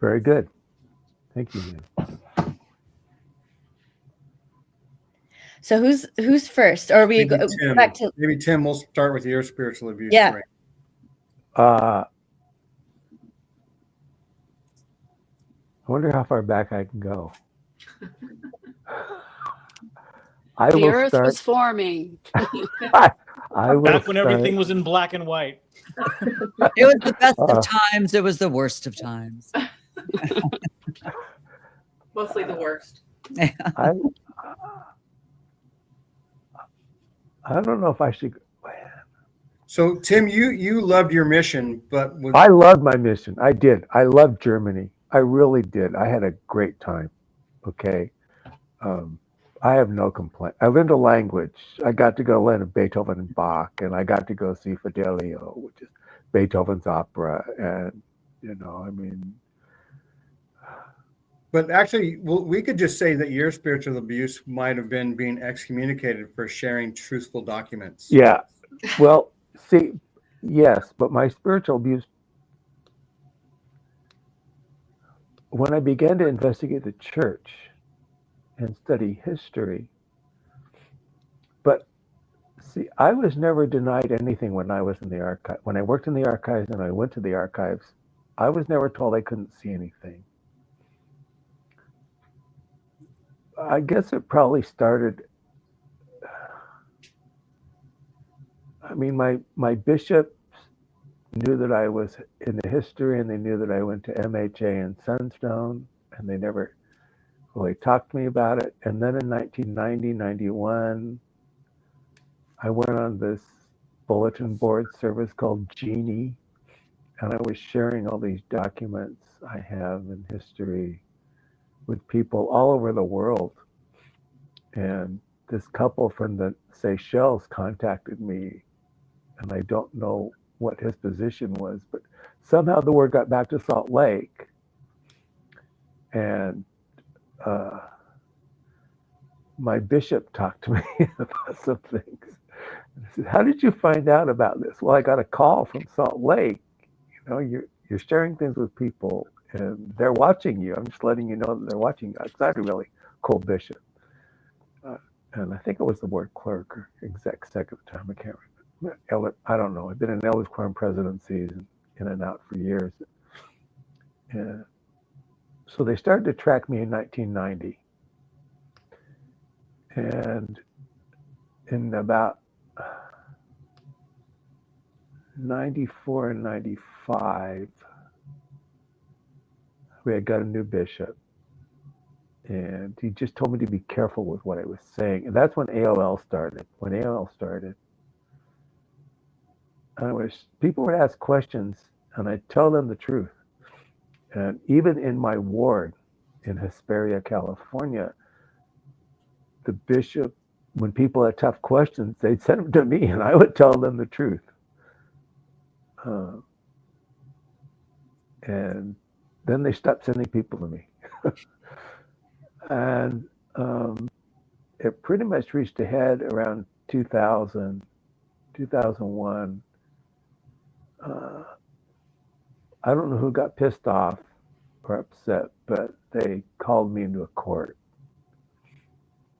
Very good. Thank you, Nan. So who's first? Or we go Tim. back to Maybe Tim, we'll start with your spiritual abuse. Yeah. Right? I wonder how far back I can go. I The will earth start. was forming. I will Back when start. everything was in black and white. It was the best of times. It was the worst of times. Mostly the worst. I don't know if I should. So, Tim, you loved your mission, but I loved my mission. I did. I loved Germany. I really did. I had a great time. Okay. I have no complaint. I learned a language. I got to go learn Beethoven and Bach, and I got to go see Fidelio, which is Beethoven's opera. And, I mean. But actually, we could just say that your spiritual abuse might have been being excommunicated for sharing truthful documents. Yeah. Well, see, yes, but my spiritual abuse, when I began to investigate the church and study history, but see, I was never denied anything when I was in the archive. When I worked in the archives and I went to the archives, I was never told I couldn't see anything. I guess it probably started. I mean, my bishops knew that I was in the history, and they knew that I went to MHA and Sunstone, and they never really talked to me about it. And then in 1990, 91, I went on this bulletin board service called Genie, and I was sharing all these documents I have in history with people all over the world. And this couple from the Seychelles contacted me, and I don't know what his position was, but somehow the word got back to Salt Lake. And my bishop talked to me about some things. I said, "How did you find out about this?" "Well, I got a call from Salt Lake. You're sharing things with people, and they're watching you. I'm just letting you know that they're watching you." It's not a really cool bishop. And I think it was the word clerk or exec sec at the time. I can't remember. I don't know. I've been in Elders Quorum presidencies and in and out for years. And so they started to track me in 1990. And in about 94 and 95, we had got a new bishop. And he just told me to be careful with what I was saying. And that's when AOL started. And people would ask questions, and I'd tell them the truth. And even in my ward in Hesperia, California, the bishop, when people had tough questions, they'd send them to me, and I would tell them the truth. And then they stopped sending people to me. And it pretty much reached a head around 2000, 2001. I don't know who got pissed off or upset, but they called me into a court.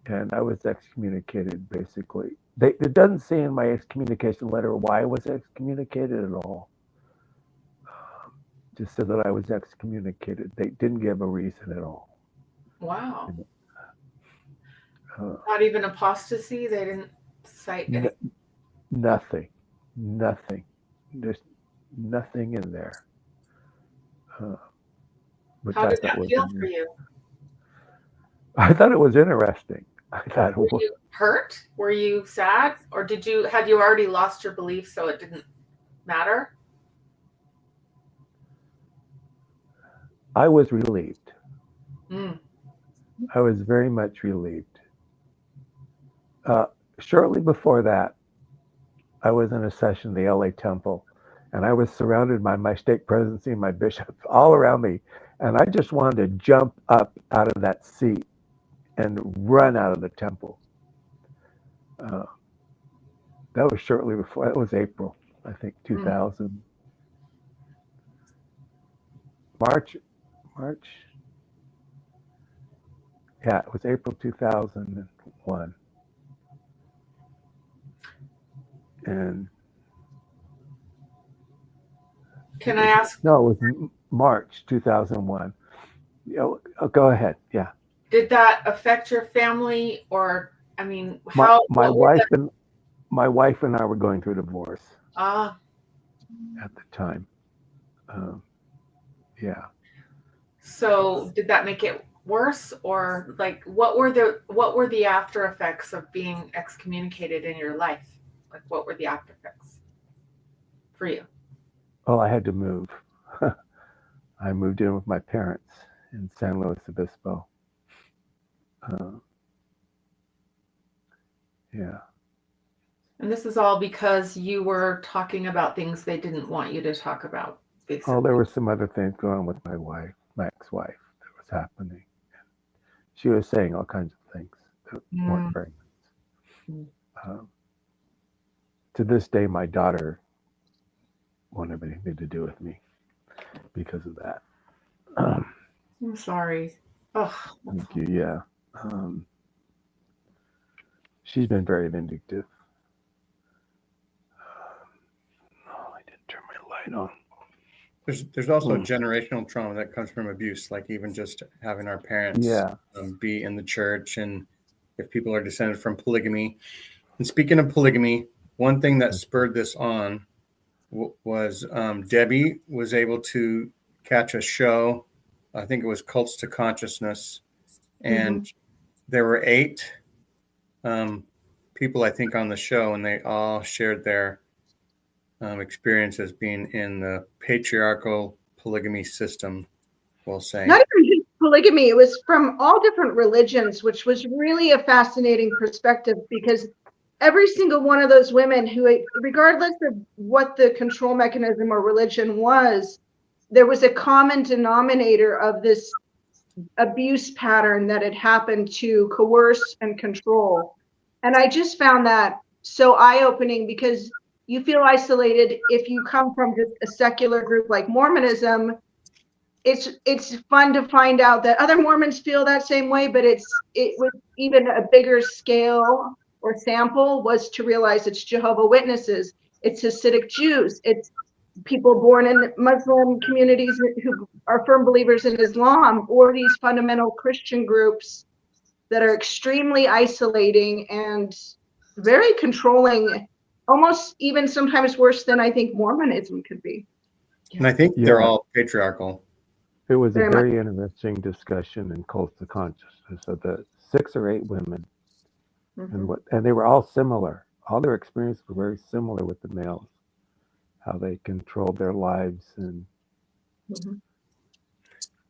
And I was excommunicated, basically. It doesn't say in my excommunication letter why I was excommunicated at all. Just said that I was excommunicated. They didn't give a reason at all. Wow. Not even apostasy? They didn't cite it? Nothing. There's nothing in there. How did that feel for you? I thought it was interesting. Were you hurt? Were you sad? Or had you already lost your belief so it didn't matter? I was relieved. Mm. I was very much relieved. Shortly before that, I was in a session in the LA Temple, and I was surrounded by my stake presidency and my bishops all around me. And I just wanted to jump up out of that seat and run out of the temple. That was shortly before, that was April, I think, 2000. March. Yeah, it was April 2001. And Can I ask, no, it was March 2001. Go ahead. Yeah. did that affect your family, or I mean, My, how? my what was wife and my wife and I were going through a divorce Ah, at the time. Yeah. so did that make it worse, or like what were the after effects of being excommunicated in your life? Like what were the after effects for you? Oh, I had to move. I moved in with my parents in San Luis Obispo. Yeah. And this is all because you were talking about things they didn't want you to talk about, basically. Oh, there were some other things going on with my wife, my ex-wife, that was happening. She was saying all kinds of things that weren't very nice. To this day, my daughter won't have anything to do with me because of that. I'm sorry. Oh, Thank you. Yeah. She's been very vindictive. Oh, I didn't turn my light on. There's also generational trauma that comes from abuse, like even just having our parents Yeah. Be in the church, and if people are descended from polygamy. And speaking of polygamy, one thing that spurred this on was Debbie was able to catch a show. I think it was Cults to Consciousness, and there were 8 people, I think, on the show, and they all shared their experiences being in the patriarchal polygamy system, we'll say. Not even just polygamy, it was from all different religions, which was really a fascinating perspective, because every single one of those women who, regardless of what the control mechanism or religion was, there was a common denominator of this abuse pattern that had happened to coerce and control. And I just found that so eye-opening, because you feel isolated if you come from just a secular group like Mormonism. It's fun to find out that other Mormons feel that same way, but it was even a bigger scale or sample was to realize it's Jehovah's Witnesses, it's Hasidic Jews, it's people born in Muslim communities who are firm believers in Islam, or these fundamental Christian groups that are extremely isolating and very controlling, almost even sometimes worse than I think Mormonism could be. And I think they're all patriarchal. It was Very a very interesting discussion in Cults of Consciousness of the 6 or 8 women, and they were all similar. All their experiences were very similar with the males, how they controlled their lives. And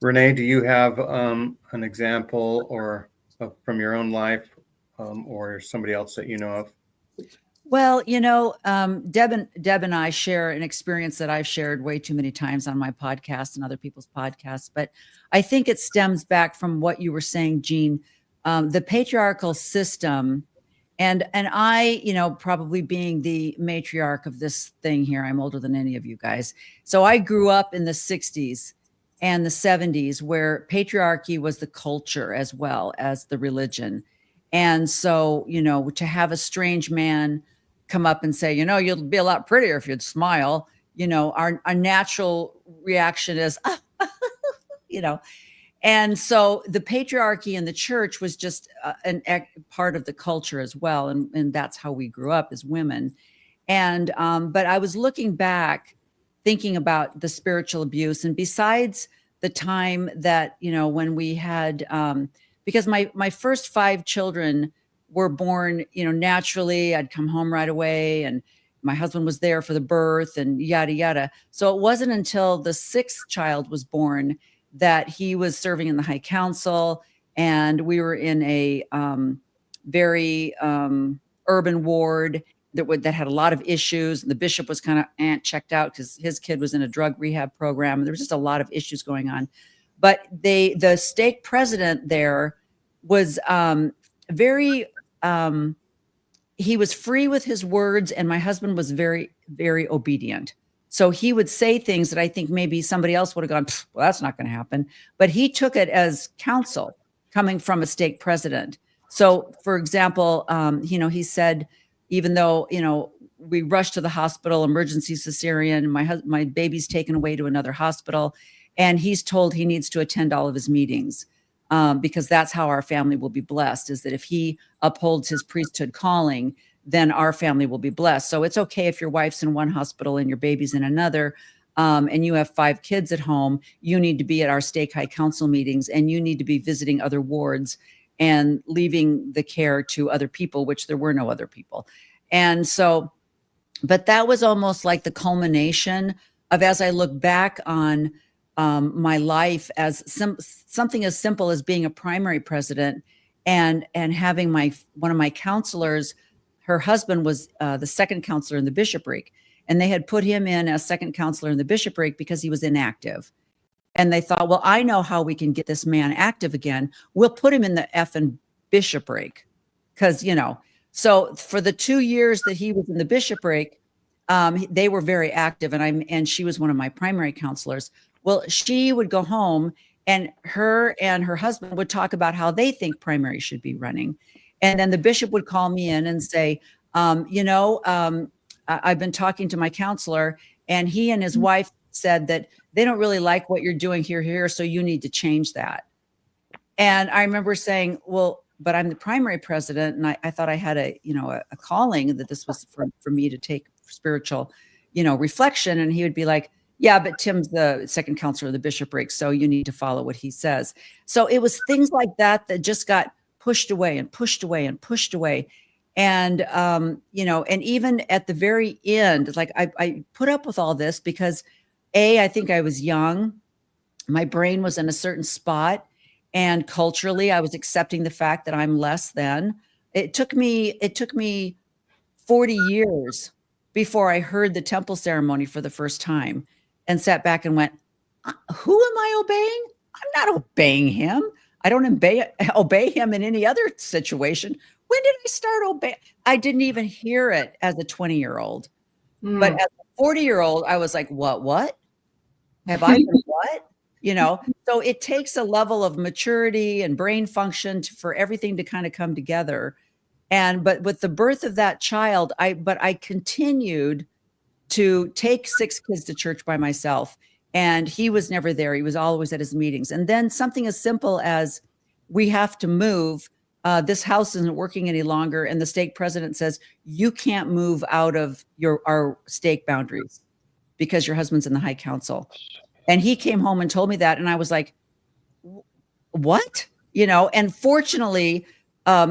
Renee, do you have an example or from your own life or somebody else that you know of? Well, Deb and I share an experience that I've shared way too many times on my podcast and other people's podcasts, but I think it stems back from what you were saying, Jean, the patriarchal system. And I, probably being the matriarch of this thing here, I'm older than any of you guys. So I grew up in the 60s and the 70s where patriarchy was the culture as well as the religion. And so, to have a strange man come up and say, you'll be a lot prettier if you'd smile, our natural reaction is, and so the patriarchy in the church was just an part of the culture as well. And that's how we grew up as women. And, but I was looking back, thinking about the spiritual abuse. And besides the time that, when we had, because my first 5 children were born, naturally, I'd come home right away and my husband was there for the birth and yada, yada. So it wasn't until the 6th child was born that he was serving in the High Council, and we were in a very urban ward that had a lot of issues. The bishop was kind of checked out because his kid was in a drug rehab program. There was just a lot of issues going on. But the stake president there was very, he was free with his words, and my husband was very, very obedient. So he would say things that I think maybe somebody else would have gone, well, that's not going to happen. But he took it as counsel coming from a stake president. So, for example, he said, even though, we rushed to the hospital, emergency cesarean, my baby's taken away to another hospital, and he's told he needs to attend all of his meetings because that's how our family will be blessed, is that if he upholds his priesthood calling, then our family will be blessed. So it's okay if your wife's in one hospital and your baby's in another, and you have 5 kids at home, you need to be at our stake high council meetings, and you need to be visiting other wards and leaving the care to other people, which there were no other people. And so, but that was almost like the culmination of, as I look back on my life, as something as simple as being a primary president and having one of my counselors, her husband was the second counselor in the bishopric, and they had put him in as second counselor in the bishopric because he was inactive. And they thought, well, I know how we can get this man active again. We'll put him in the effing bishopric. Because, so for the 2 years that he was in the bishopric, they were very active. And she was one of my primary counselors. Well, she would go home, and her husband would talk about how they think primary should be running. And then the bishop would call me in and say, I've been talking to my counselor, and he and his wife said that they don't really like what you're doing here, so you need to change that. And I remember saying, well, but I'm the primary president, and I thought I had a calling, that this was for me to take spiritual, reflection. And he would be like, yeah, but Tim's the second counselor of the bishopric, so you need to follow what he says. So it was things like that just got pushed away and pushed away and pushed away. And, and even at the very end, like I put up with all this because I think I was young. My brain was in a certain spot. And culturally, I was accepting the fact that I'm less than. It took me 40 years before I heard the temple ceremony for the first time and sat back and went, who am I obeying? I'm not obeying him. I don't obey him in any other situation. When did I start obeying? I didn't even hear it as a 20-year-old. But as a 40-year-old, I was like, what? Have I been what? So it takes a level of maturity and brain function for everything to kind of come together. But with the birth of that child, I continued to take 6 kids to church by myself. And he was never there. He was always at his meetings. And then something as simple as, we have to move. This house isn't working any longer. And the stake president says, you can't move out of our stake boundaries because your husband's in the high council. And he came home and told me that. And I was like, what? And fortunately,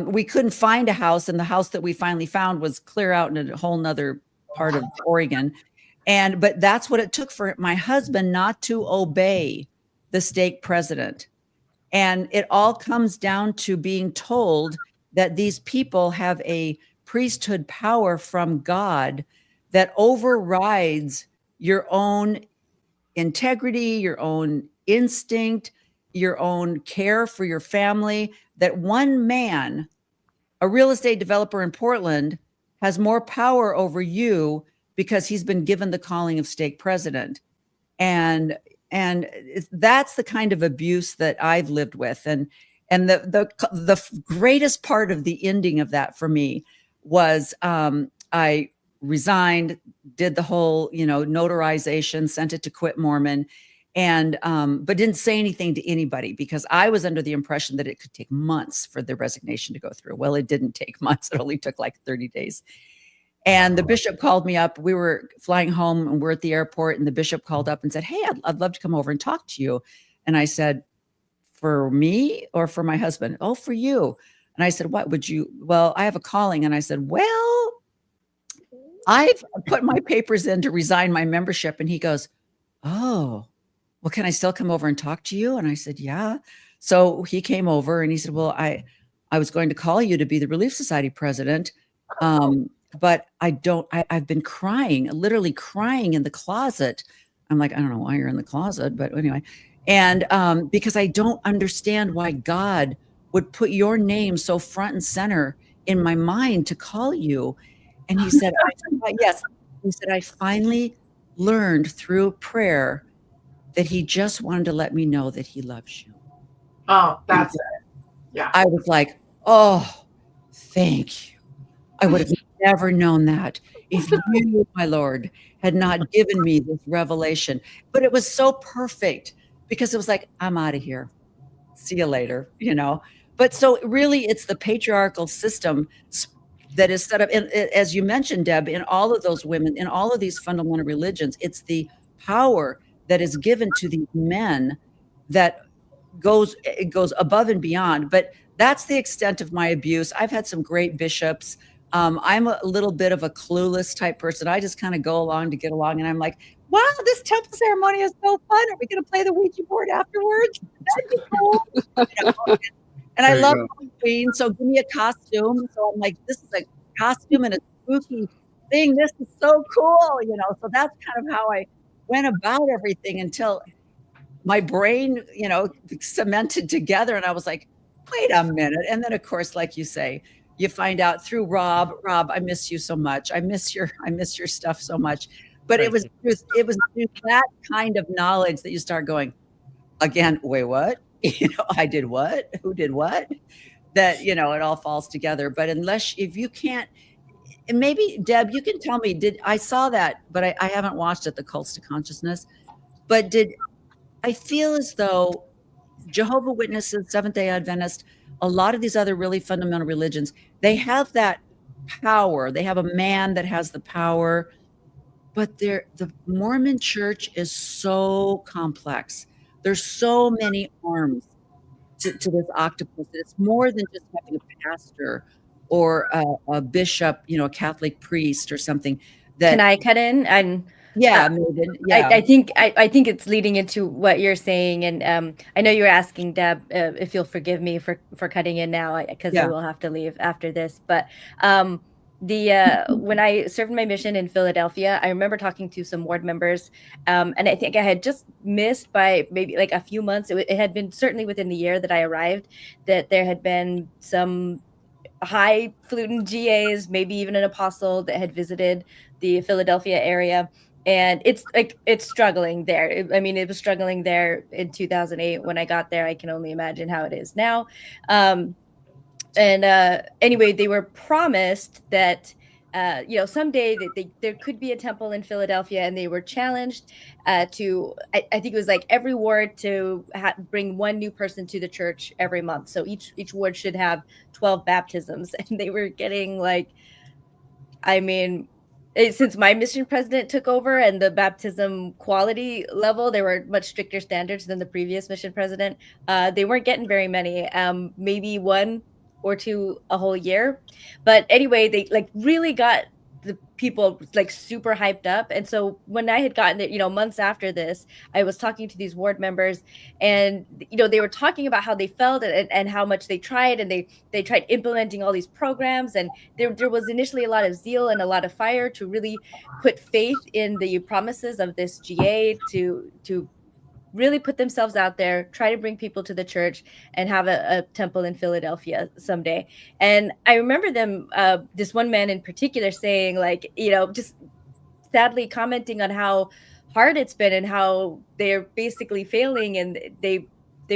we couldn't find a house. And the house that we finally found was clear out in a whole nother part of Oregon. But that's what it took for my husband not to obey the stake president. And it all comes down to being told that these people have a priesthood power from God that overrides your own integrity, your own instinct, your own care for your family, that one man, a real estate developer in Portland, has more power over you because he's been given the calling of stake president. And that's the kind of abuse that I've lived with. And the greatest part of the ending of that for me was I resigned, did the whole, notarization, sent it to Quit Mormon, and but didn't say anything to anybody because I was under the impression that it could take months for the resignation to go through. Well, it didn't take months. It only took like 30 days. And the bishop called me up. We were flying home and we're at the airport, and the bishop called up and said, hey, I'd love to come over and talk to you. And I said, for me or for my husband? Oh, for you. And I said, what would you? Well, I have a calling. And I said, well, I've put my papers in to resign my membership. And he goes, oh, well, can I still come over and talk to you? And I said, yeah. So he came over and he said, well, I was going to call you to be the Relief Society president. But I've been crying, literally crying in the closet. I'm like, I don't know why you're in the closet, but anyway. And because I don't understand why God would put your name so front and center in my mind to call you. And he said, yes. He said, I finally learned through prayer that he just wanted to let me know that he loves you. Oh, that's it. Yeah. I was like, oh, thank you. I would have never known that if you, my Lord, had not given me this revelation. But it was so perfect because it was like, I'm out of here. See you later, you know. But so really, it's the patriarchal system that is set up. And as you mentioned, Deb, in all of those women, in all of these fundamental religions, it's the power that is given to these men that it goes above and beyond. But that's the extent of my abuse. I've had some great bishops. I'm a little bit of a clueless type person. I just kind of go along to get along, and I'm like, wow, this temple ceremony is so fun. Are we going to play the Ouija board afterwards? That'd be cool. You know? And I There you love go. Halloween, so give me a costume. So I'm like, this is a costume and a spooky thing. This is so cool, you know. So that's kind of how I went about everything until my brain, you know, cemented together, and I was like, wait a minute. And then, of course, like you say, you find out through Rob, I miss you so much. I miss your stuff so much. But it was through that kind of knowledge that you start going, again, wait, what? You know, I did what? Who did what? That, you know, it all falls together. But if you can't, and maybe Deb, you can tell me, I saw that, but I haven't watched it, the Cults to Consciousness. But I feel as though Jehovah Witnesses, Seventh-day Adventist, a lot of these other really fundamental religions, they have that power. They have a man that has the power, but the Mormon church is so complex. There's so many arms to this octopus. It's more than just having a pastor or a bishop, you know, a Catholic priest or something. Can I cut in? And yeah, Megan, yeah. I think it's leading into what you're saying, and I know you were asking Deb if you'll forgive me for cutting in now, because I will have to leave after this. But when I served my mission in Philadelphia, I remember talking to some ward members, and I think I had just missed by maybe like a few months. It had been certainly within the year that I arrived that there had been some highfalutin GAs, maybe even an apostle that had visited the Philadelphia area. And it's struggling there. I mean, it was struggling there in 2008 when I got there. I can only imagine how it is now. Anyway, they were promised that, someday that there could be a temple in Philadelphia, and they were challenged to, I think it was like every ward to bring one new person to the church every month. So each ward should have 12 baptisms, and they were getting like, I mean, since my mission president took over and the baptism quality level, there were much stricter standards than the previous mission president. They weren't getting very many, maybe one or two a whole year. But anyway, they like really got the people like super hyped up. And so when I had gotten it, months after this, I was talking to these ward members, and, they were talking about how they felt and how much they tried, and they tried implementing all these programs. And there was initially a lot of zeal and a lot of fire to really put faith in the promises of this GA to really put themselves out there, try to bring people to the church and have a temple in Philadelphia someday. And I remember them, this one man in particular saying, like, just sadly commenting on how hard it's been and how they're basically failing, and they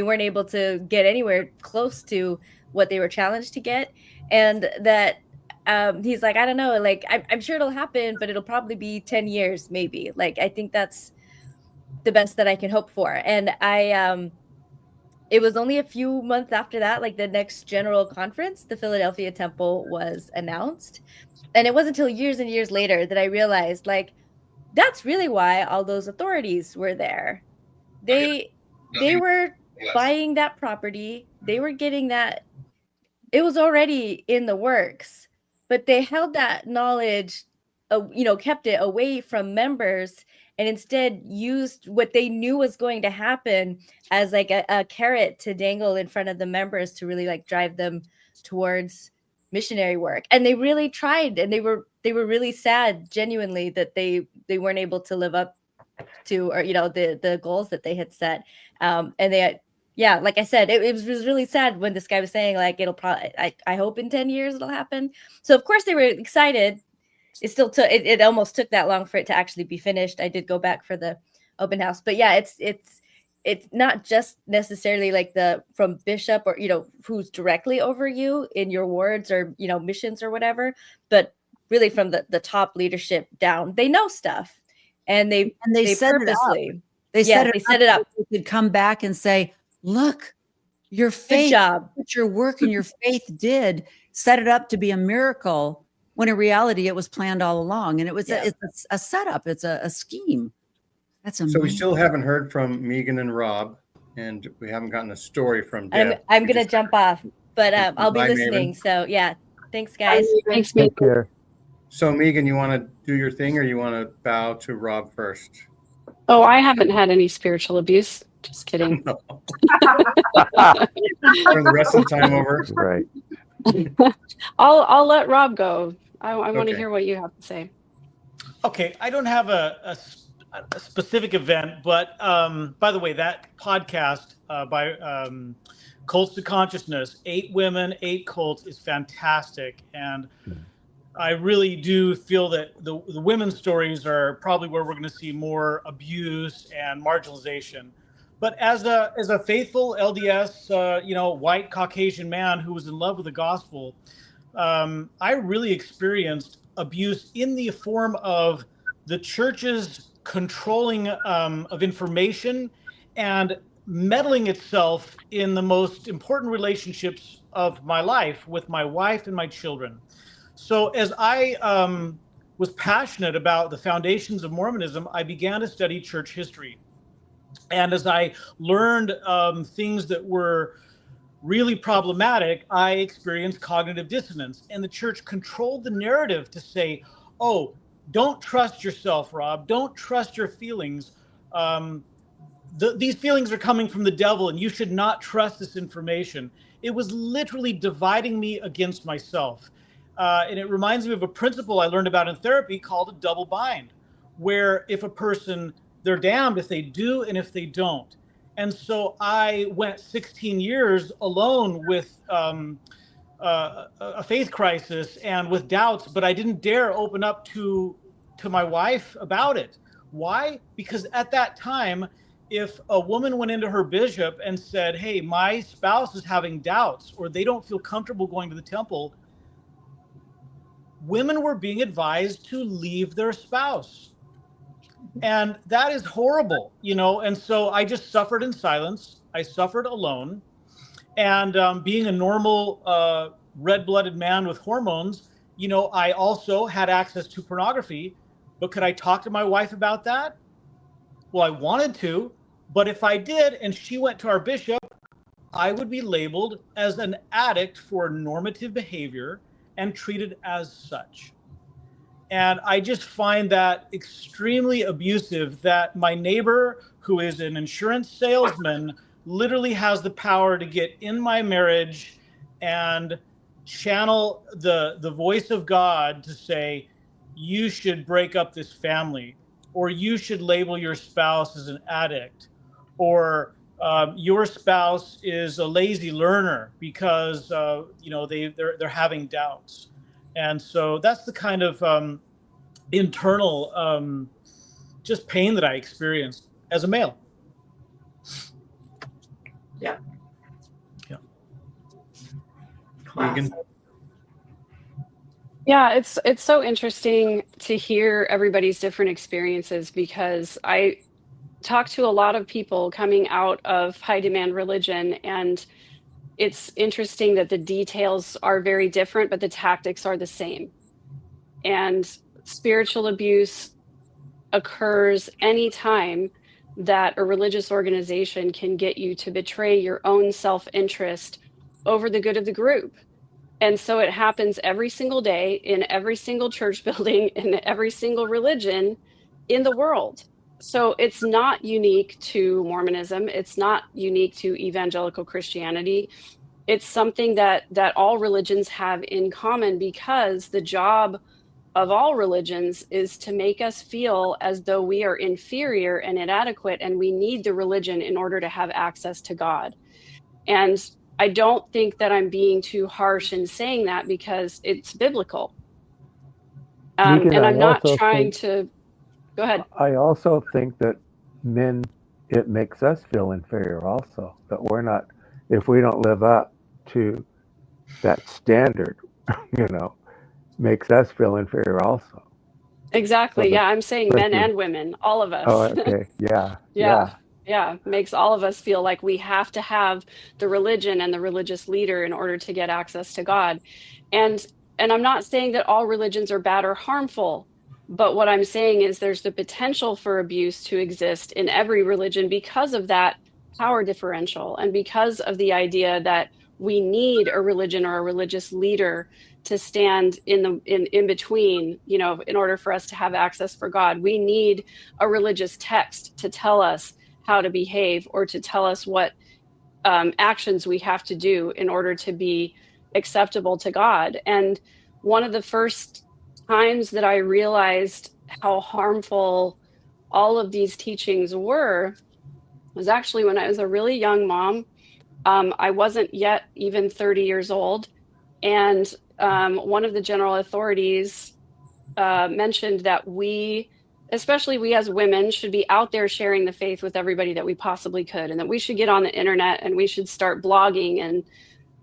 weren't able to get anywhere close to what they were challenged to get. And that he's like, I don't know, like, I'm sure it'll happen, but it'll probably be 10 years, maybe. Like, I think that's the best that I can hope for. And it was only a few months after that, like the next general conference, the Philadelphia Temple was announced. And it wasn't until years and years later that I realized, like, that's really why all those authorities were there. They were buying that property. They were getting that. It was already in the works, but they held that knowledge, kept it away from members, and instead used what they knew was going to happen as like a carrot to dangle in front of the members to really like drive them towards missionary work. And they really tried, and they were really sad, genuinely, that they weren't able to live up to, or the goals that they had set. And they had, yeah, like I said, it was really sad when this guy was saying, like, it'll probably, I hope in 10 years it'll happen. So of course they were excited. it still took it almost took that long for it to actually be finished. I did go back for the open house, but yeah, it's not just necessarily like the from bishop or who's directly over you in your wards or missions or whatever, but really from the top leadership down. They know stuff, and they set it up. purposely They set it up. So they could come back and say, look, your Good faith, job. what your work and your faith did set it up to be a miracle, when in reality it was planned all along. And it was it's a setup. It's a scheme. That's amazing. So we still haven't heard from Megan and Rob, and we haven't gotten a story from Deb. I'm going to jump off, but I'll be Bye, listening. Maven. So yeah, thanks guys. Thanks, Megan. Take care. So Megan, you want to do your thing, or you want to bow to Rob first? Oh, I haven't had any spiritual abuse. Just kidding. No. Turn the rest of the time over. Right. I'll let Rob go. I want to Okay. hear what you have to say. Okay, I don't have a specific event, but by the way, that podcast by Cults to Consciousness, 8 Women, 8 Cults, is fantastic. And I really do feel that the women's stories are probably where we're going to see more abuse and marginalization. But as a faithful LDS, white Caucasian man who was in love with the gospel, I really experienced abuse in the form of the church's controlling of information and meddling itself in the most important relationships of my life with my wife and my children. So as I was passionate about the foundations of Mormonism, I began to study church history. And as I learned things that were really problematic, I experienced cognitive dissonance. And the church controlled the narrative to say, oh, don't trust yourself, Rob. Don't trust your feelings. These feelings are coming from the devil, and you should not trust this information. It was literally dividing me against myself. And it reminds me of a principle I learned about in therapy called a double bind, where if a person, they're damned if they do and if they don't. And so I went 16 years alone with a faith crisis and with doubts, but I didn't dare open up to my wife about it. Why? Because at that time, if a woman went into her bishop and said, hey, my spouse is having doubts, or they don't feel comfortable going to the temple, women were being advised to leave their spouse. And that is horrible, and so I just suffered in silence. I suffered alone. And being a normal red-blooded man with hormones, I also had access to pornography. But could I talk to my wife about that? Well, I wanted to, but if I did and she went to our bishop, I would be labeled as an addict for normative behavior and treated as such. And I just find that extremely abusive, that my neighbor, who is an insurance salesman, literally has the power to get in my marriage and channel the voice of God to say, you should break up this family, or you should label your spouse as an addict, or your spouse is a lazy learner because they're having doubts. And so that's the kind of internal just pain that I experienced as a male. Yeah. Yeah. Megan? Yeah, it's so interesting to hear everybody's different experiences, because I talk to a lot of people coming out of high demand religion, and it's interesting that the details are very different, but the tactics are the same. And spiritual abuse occurs anytime that a religious organization can get you to betray your own self-interest over the good of the group. And so it happens every single day in every single church building in every single religion in the world. So it's not unique to Mormonism. It's not unique to evangelical Christianity. It's something that all religions have in common, because the job of all religions is to make us feel as though we are inferior and inadequate, and we need the religion in order to have access to God. And I don't think that I'm being too harsh in saying that, because it's biblical. Megan, And I I'm not also trying think to go ahead. I also think that men, it makes us feel inferior also, that we're not, if we don't live up to that standard, you know, makes us feel inferior also. So Exactly. the Yeah, I'm saying men person, and women, all of oh, us. okay, yeah, Yeah. yeah. Yeah, makes all of us feel like we have to have the religion and the religious leader in order to get access to God. And I'm not saying that all religions are bad or harmful, but what I'm saying is there's the potential for abuse to exist in every religion because of that power differential and because of the idea that we need a religion or a religious leader to stand in between, you know, in order for us to have access for God. We need a religious text to tell us how to behave or to tell us what actions we have to do in order to be acceptable to God. And one of the first times that I realized how harmful all of these teachings were was actually when I was a really young mom. I wasn't yet even 30 years old. And one of the general authorities mentioned that we, especially we as women, should be out there sharing the faith with everybody that we possibly could, and that we should get on the internet and we should start blogging and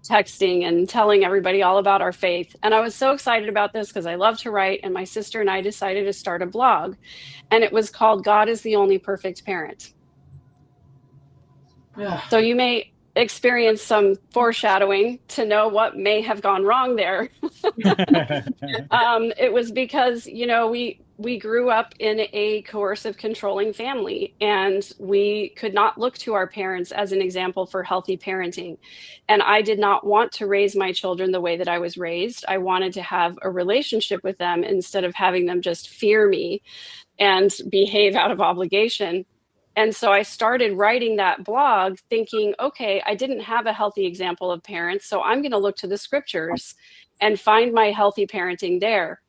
texting and telling everybody all about our faith. And I was so excited about this because I love to write, and my sister and I decided to start a blog, and it was called God is the Only Perfect Parent. So you may experience some foreshadowing to know what may have gone wrong there. It was because, you know, we grew up in a coercive, controlling family, and we could not look to our parents as an example for healthy parenting. And I did not want to raise my children the way that I was raised. I wanted to have a relationship with them instead of having them just fear me and behave out of obligation. And so I started writing that blog thinking, okay, I didn't have a healthy example of parents, so I'm going to look to the scriptures and find my healthy parenting there.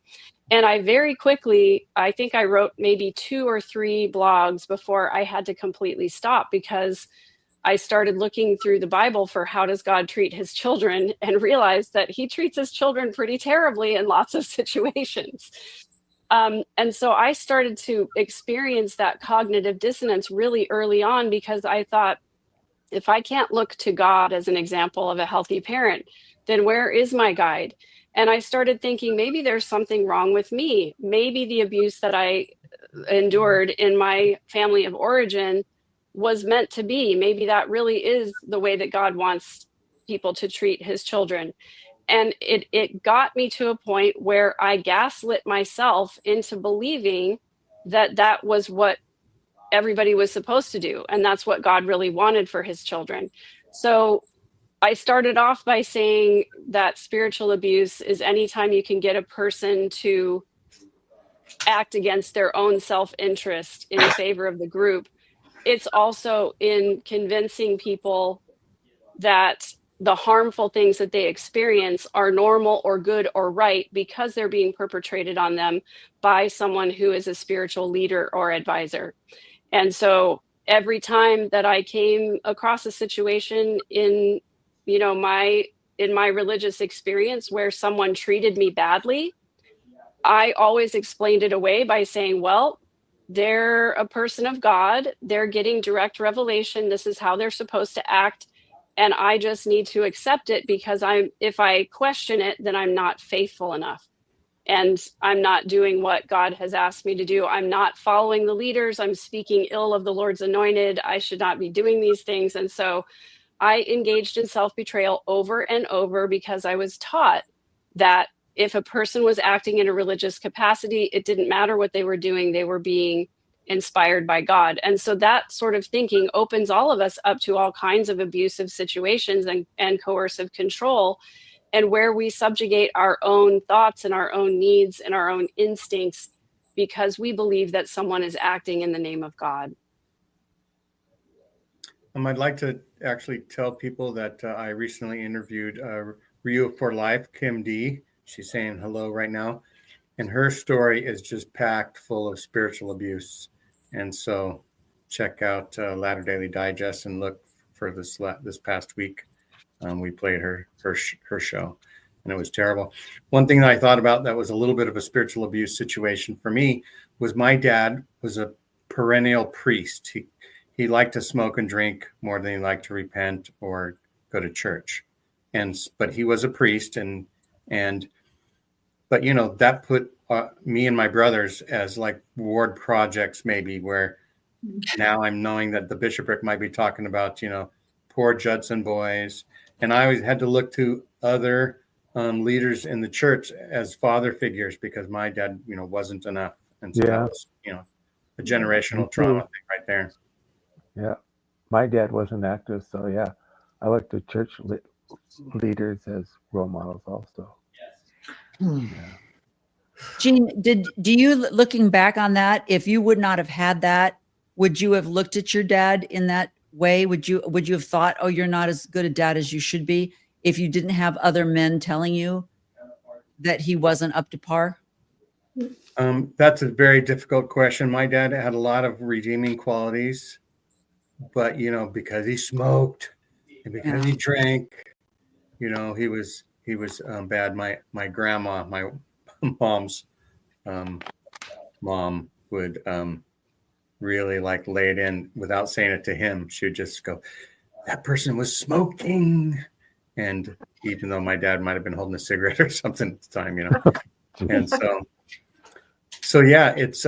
And I very quickly, I think I wrote maybe 2 or 3 blogs before I had to completely stop, because I started looking through the Bible for how does God treat his children, and realized that he treats his children pretty terribly in lots of situations. And so I started to experience that cognitive dissonance really early on, because I thought, if I can't look to God as an example of a healthy parent, then where is my guide? And I started thinking, maybe there's something wrong with me. Maybe the abuse that I endured in my family of origin was meant to be. Maybe that really is the way that God wants people to treat his children. And it got me to a point where I gaslit myself into believing that that was what everybody was supposed to do, and that's what God really wanted for his children. So I started off by saying that spiritual abuse is anytime you can get a person to act against their own self-interest in favor of the group. It's also in convincing people that the harmful things that they experience are normal or good or right because they're being perpetrated on them by someone who is a spiritual leader or advisor. And so every time that I came across a situation in, you know, my religious experience where someone treated me badly, I always explained it away by saying, well, they're a person of God, they're getting direct revelation, this is how they're supposed to act, and I just need to accept it, because if I question it, then I'm not faithful enough. And I'm not doing what God has asked me to do. I'm not following the leaders. I'm speaking ill of the Lord's anointed. I should not be doing these things. And so I engaged in self-betrayal over and over, because I was taught that if a person was acting in a religious capacity, it didn't matter what they were doing. They were being inspired by God. And so that sort of thinking opens all of us up to all kinds of abusive situations and coercive control, and where we subjugate our own thoughts and our own needs and our own instincts because we believe that someone is acting in the name of God. I'd like to actually tell people that I recently interviewed Rio for Life, Kim D. She's saying hello right now. And her story is just packed full of spiritual abuse. And so check out Latter Daily Digest and look for this past week. We played her show. and it was terrible. One thing that I thought about that was a little bit of a spiritual abuse situation for me was my dad was a perennial priest. He liked to smoke and drink more than he liked to repent or go to church. But he was a priest, but you know, that put me and my brothers as like ward projects, maybe, where now I'm knowing that the bishopric might be talking about, you know, poor Judson boys. And I always had to look to other leaders in the church as father figures because my dad, you know, wasn't enough. And so that was, you know, a generational trauma thing right there. Yeah. My dad wasn't active. So yeah, I looked to church leaders as role models also. Yeah. Jean, do you, looking back on that, if you would not have had that, would you have looked at your dad in that way? Would you have thought, oh, you're not as good a dad as you should be, if you didn't have other men telling you that he wasn't up to par? That's a very difficult question. My dad had a lot of redeeming qualities, but you know, because he smoked and because he drank, you know, he was bad. My grandma, my mom's mom would really like lay it in without saying it to him. She would just go, that person was smoking. And even though my dad might have been holding a cigarette or something at the time, you know. And so yeah, it's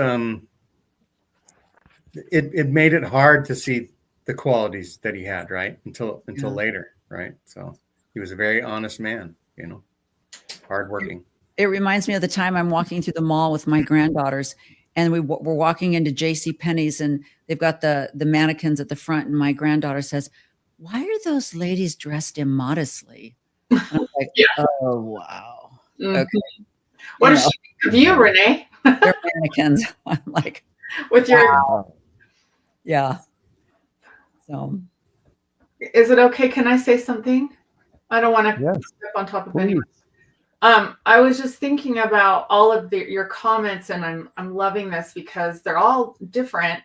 it made it hard to see the qualities that he had, right? Until later, right? So he was a very honest man, you know, hardworking. It reminds me of the time I'm walking through the mall with my granddaughters, and we're walking into JCPenney's, and they've got the mannequins at the front, and my granddaughter says, "Why are those ladies dressed immodestly?" And I'm like, oh wow. Okay. What does she think of you, Renee? They're mannequins. I'm like, With your, Wow. yeah. So is it okay? Can I say something? I don't want to Yes, step on top of please. anyone. I was just thinking about all of your comments, and I'm loving this because they're all different.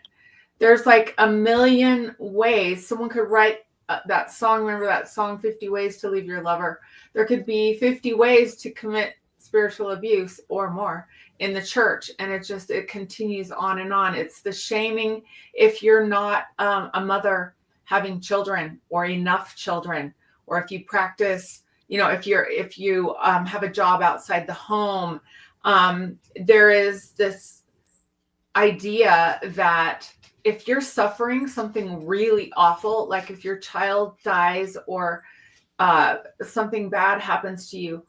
There's like a million ways someone could write that song. Remember that song, 50 Ways to Leave Your Lover? There could be 50 ways to commit spiritual abuse or more in the church. And it continues on and on. It's the shaming if you're not a mother having children or enough children, or if you practice, you know, if you have a job outside the home. There is this idea that if you're suffering something really awful, like if your child dies or something bad happens to you,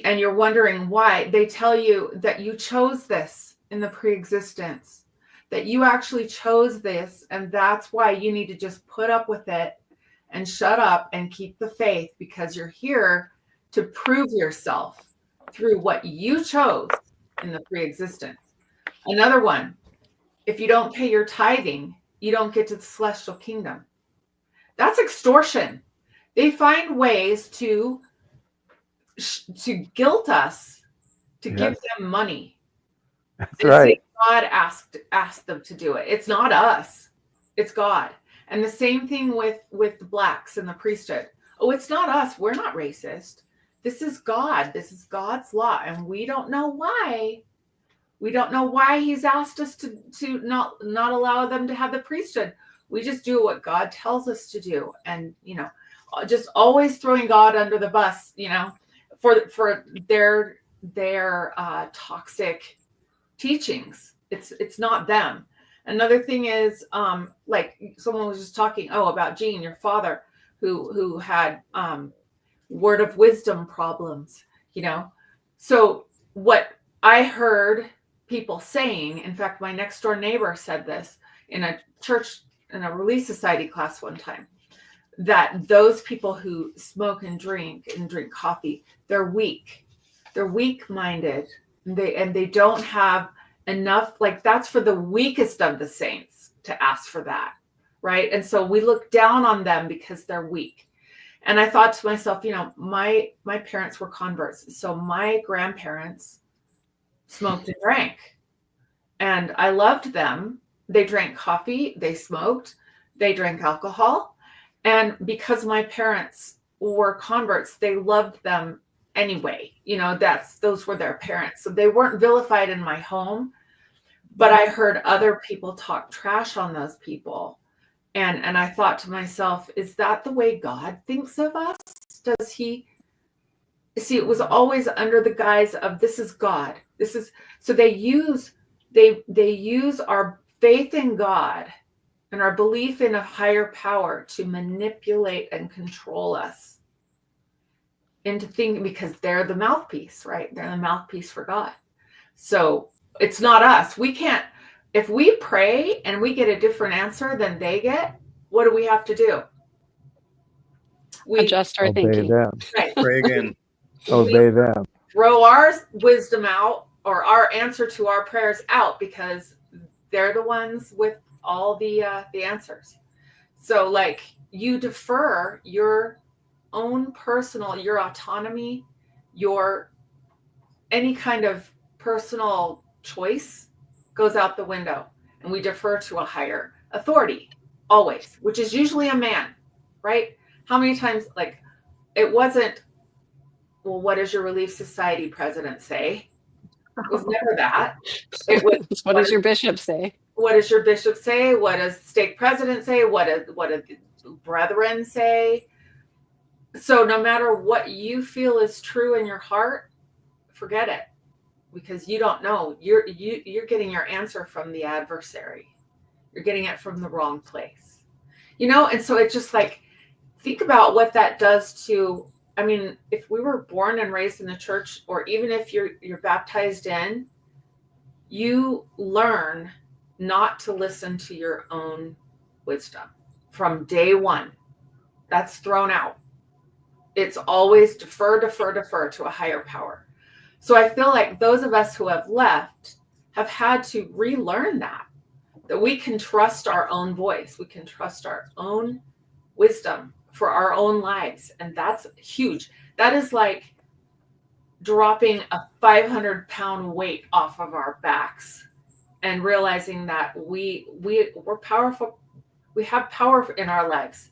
and you're wondering why, they tell you that you chose this in the pre-existence, that you actually chose this, and that's why you need to just put up with it and shut up and keep the faith, because you're here to prove yourself through what you chose in the pre-existence. Another one, if you don't pay your tithing, you don't get to the celestial kingdom. That's extortion. They find ways to guilt us to give them money. That's They right. say God asked them to do it. It's not us. It's God. And the same thing with the blacks in the priesthood. Oh, it's not us. We're not racist. This is God. This is God's law. And we don't know why. We don't know why he's asked us to not allow them to have the priesthood. We just do what God tells us to do. And, you know, just always throwing God under the bus, you know, for their toxic teachings. It's not them. Another thing is, like someone was just talking, about Jean, your father, who had word of wisdom problems, you know. So what I heard people saying, in fact, my next door neighbor said this in a church, in a Relief Society class one time, that those people who smoke and drink coffee, they're weak. They're weak-minded. They don't have enough, like that's for the weakest of the saints to ask for that, right? And so we look down on them because they're weak. And I thought to myself, you know, my parents were converts. So my grandparents smoked and drank. And I loved them. They drank coffee, they smoked, they drank alcohol. And because my parents were converts, they loved them anyway. You know, those were their parents. So they weren't vilified in my home, but I heard other people talk trash on those people. And I thought to myself, is that the way God thinks of us? Does he see? It was always under the guise of, this is God. This is, so they use our faith in God and our belief in a higher power to manipulate and control us into thinking, because they're the mouthpiece, right? They're the mouthpiece for God. So it's not us. We can't, if we pray and we get a different answer than they get, what do we have to do? We Adjust our Obey thinking. them. right, Pray again. Obey them. throw our wisdom out, or our answer to our prayers out, because they're the ones with all the answers. So like, you defer your own personal, your autonomy, your any kind of personal choice goes out the window, and we defer to a higher authority always, which is usually a man, right? How many times, like, it wasn't, well, what does your Relief Society president say? It was never that. It was, What does your bishop say? what does your bishop say? What does stake president say? What do the brethren say? So no matter what you feel is true in your heart, forget it, because you don't know. You're getting your answer from the adversary. You're getting it from the wrong place, you know? And so it's just like, think about what that does to, I mean, if we were born and raised in the church, or even if you're baptized in, you learn not to listen to your own wisdom from day one. That's thrown out. It's always defer to a higher power. So I feel like those of us who have left have had to relearn that we can trust our own voice. We can trust our own wisdom for our own lives. And that's huge. That is like dropping a 500-pound weight off of our backs and realizing that we're powerful. We have power in our lives.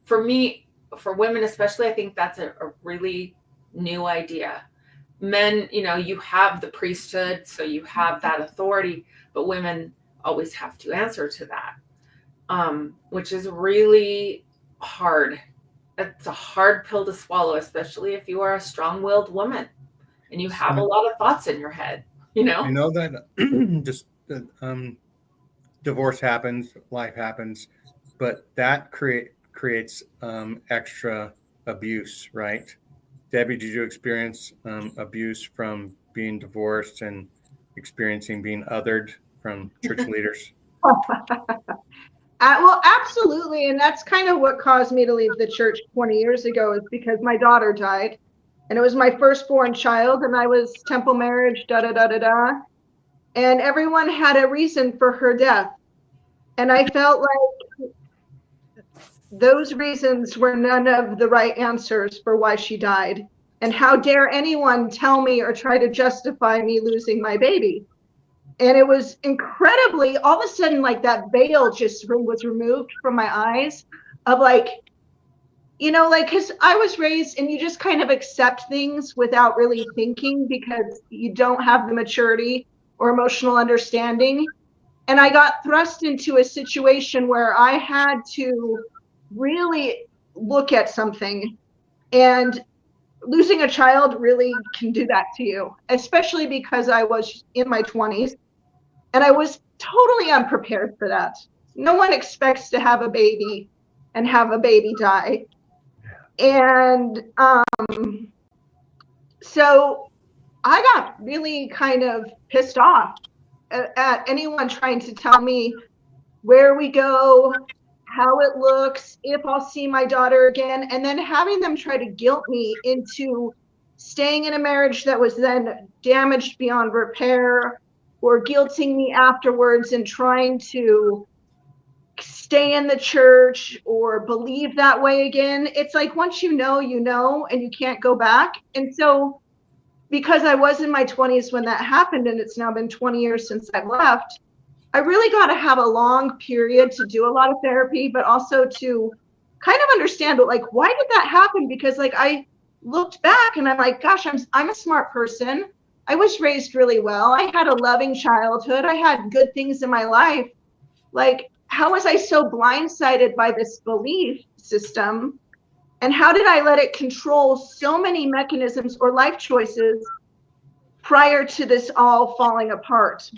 For me, for women especially, I think that's a really new idea. Men, you know, you have the priesthood, so you have that authority, but women always have to answer to that, which is really hard. It's a hard pill to swallow, especially if you are a strong-willed woman and you have a lot of thoughts in your head, you know? You know that just divorce happens, life happens, but that creates extra abuse, right? Debbie, did you experience abuse from being divorced and experiencing being othered from church leaders? Well, absolutely. And that's kind of what caused me to leave the church 20 years ago, is because my daughter died, and it was my firstborn child, and I was temple marriage, and everyone had a reason for her death. And I felt like those reasons were none of the right answers for why she died. And how dare anyone tell me or try to justify me losing my baby? And it was incredibly, all of a sudden, like that veil just was removed from my eyes of like, you know, like, because I was raised and you just kind of accept things without really thinking because you don't have the maturity or emotional understanding. And I got thrust into a situation where I had to really look at something, and losing a child really can do that to you, especially because I was in my 20s and I was totally unprepared for that. No one expects to have a baby and have a baby die. And so I got really kind of pissed off at anyone trying to tell me where we go, how it looks, if I'll see my daughter again, and then having them try to guilt me into staying in a marriage that was then damaged beyond repair, or guilting me afterwards and trying to stay in the church or believe that way again. It's like, once you know, and you can't go back. And so because I was in my 20s when that happened, and it's now been 20 years since I've left, I really got to have a long period to do a lot of therapy, but also to kind of understand, but like, why did that happen? Because like I looked back and I'm like, gosh, I'm a smart person. I was raised really well. I had a loving childhood. I had good things in my life. Like, how was I so blindsided by this belief system? And how did I let it control so many mechanisms or life choices prior to this all falling apart?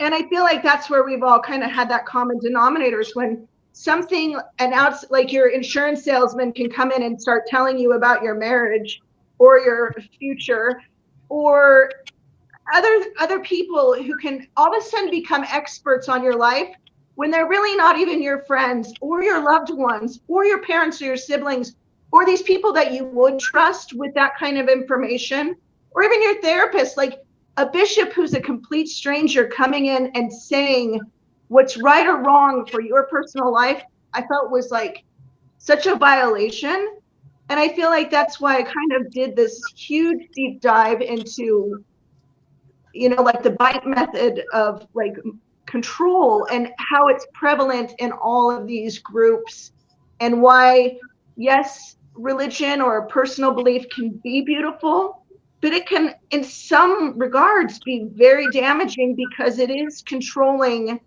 And I feel like that's where we've all kind of had that common denominators when something announced, like your insurance salesman can come in and start telling you about your marriage or your future, or other people who can all of a sudden become experts on your life when they're really not even your friends or your loved ones or your parents or your siblings or these people that you would trust with that kind of information, or even your therapist. Like a bishop who's a complete stranger coming in and saying what's right or wrong for your personal life, I felt was like such a violation. And I feel like that's why I kind of did this huge deep dive into, you know, like the bite method of like control and how it's prevalent in all of these groups, and why, yes, religion or personal belief can be beautiful, but it can, in some regards, be very damaging because it is controlling.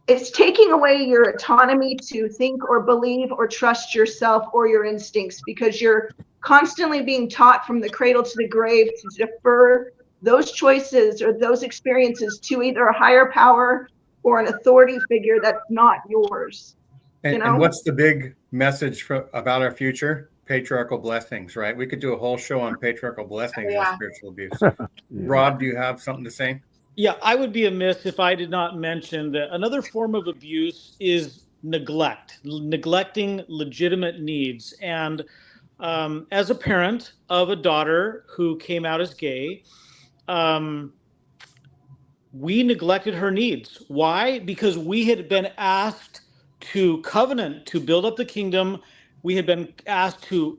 It's taking away your autonomy to think or believe or trust yourself or your instincts, because you're constantly being taught from the cradle to the grave to defer those choices or those experiences to either a higher power or an authority figure that's not yours. And what's the big message about our future? Patriarchal blessings, right? We could do a whole show on patriarchal blessings and spiritual abuse. Rob, do you have something to say? Yeah, I would be amiss if I did not mention that another form of abuse is neglect, neglecting legitimate needs. And as a parent of a daughter who came out as gay, we neglected her needs. Why? Because we had been asked to covenant, to build up the kingdom. We had been asked to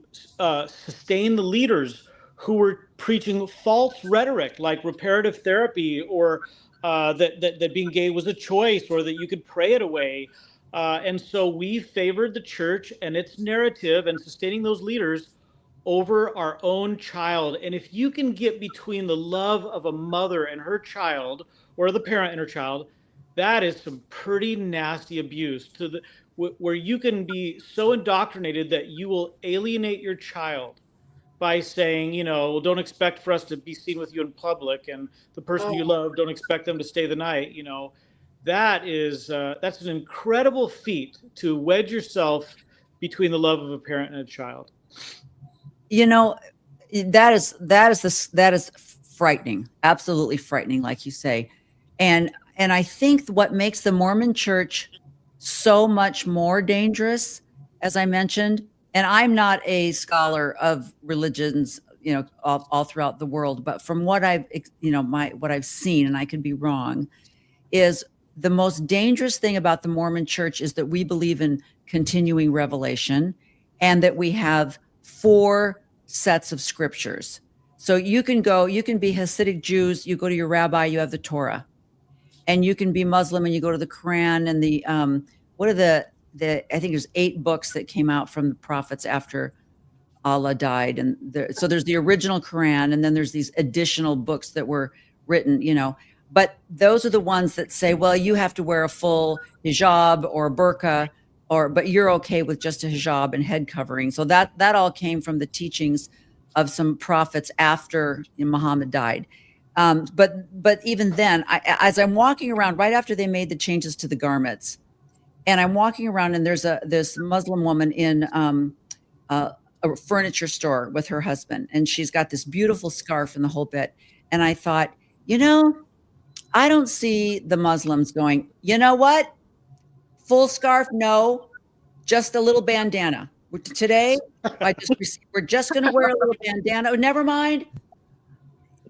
sustain the leaders who were preaching false rhetoric like reparative therapy, or that being gay was a choice, or that you could pray it away. And so we favored the church and its narrative and sustaining those leaders over our own child. And if you can get between the love of a mother and her child, or the parent and her child, that is some pretty nasty abuse, to the where you can be so indoctrinated that you will alienate your child by saying, you know, well, don't expect for us to be seen with you in public, and the person you love, don't expect them to stay the night. You know, that is that's an incredible feat, to wedge yourself between the love of a parent and a child. You know, that is frightening, absolutely frightening, like you say. And I think what makes the Mormon Church so much more dangerous, as I mentioned, and I'm not a scholar of religions, you know, all throughout the world, but from what I've, you know, what I've seen, and I could be wrong, is the most dangerous thing about the Mormon Church is that we believe in continuing revelation, and that we have 4 sets of scriptures. So you can be Hasidic Jews, you go to your rabbi, you have the Torah. And you can be Muslim and you go to the Quran and the what are the I think there's 8 books that came out from the prophets after Allah died. And so there's the original Quran, and then there's these additional books that were written, you know. But those are the ones that say, well, you have to wear a full hijab or burqa, but you're okay with just a hijab and head covering. So that all came from the teachings of some prophets after Muhammad died. But even then, as I'm walking around right after they made the changes to the garments, and I'm walking around, and there's this Muslim woman in a furniture store with her husband, and she's got this beautiful scarf and the whole bit. And I thought, you know, I don't see the Muslims going, you know what? Full scarf? No, just a little bandana. Today, we're just going to wear a little bandana. Oh, never mind.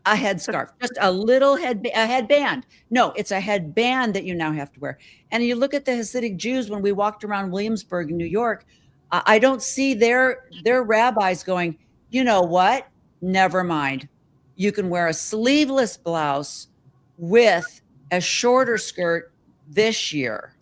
A headscarf, just a little headband. No, it's a headband that you now have to wear. And you look at the Hasidic Jews when we walked around Williamsburg, New York, I don't see their rabbis going, you know what? Never mind. You can wear a sleeveless blouse with a shorter skirt this year,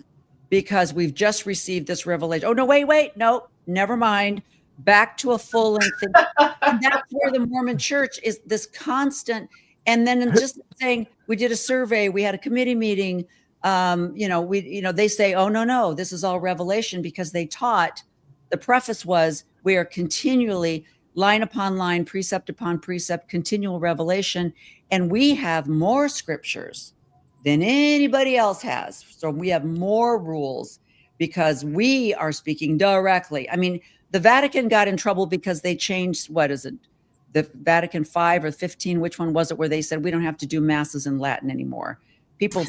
because we've just received this revelation. Oh, no, wait, no, never mind. Back to a full length thing. And that's where the Mormon church is, this constant. And then just saying, we did a survey, we had a committee meeting. They say, oh, no, this is all revelation, because they taught, the preface was, we are continually line upon line, precept upon precept, continual revelation. And we have more scriptures than anybody else has. So we have more rules because we are speaking directly. I mean, the Vatican got in trouble because they changed, what is it? The Vatican 5 or 15, which one was it, where they said we don't have to do masses in Latin anymore. People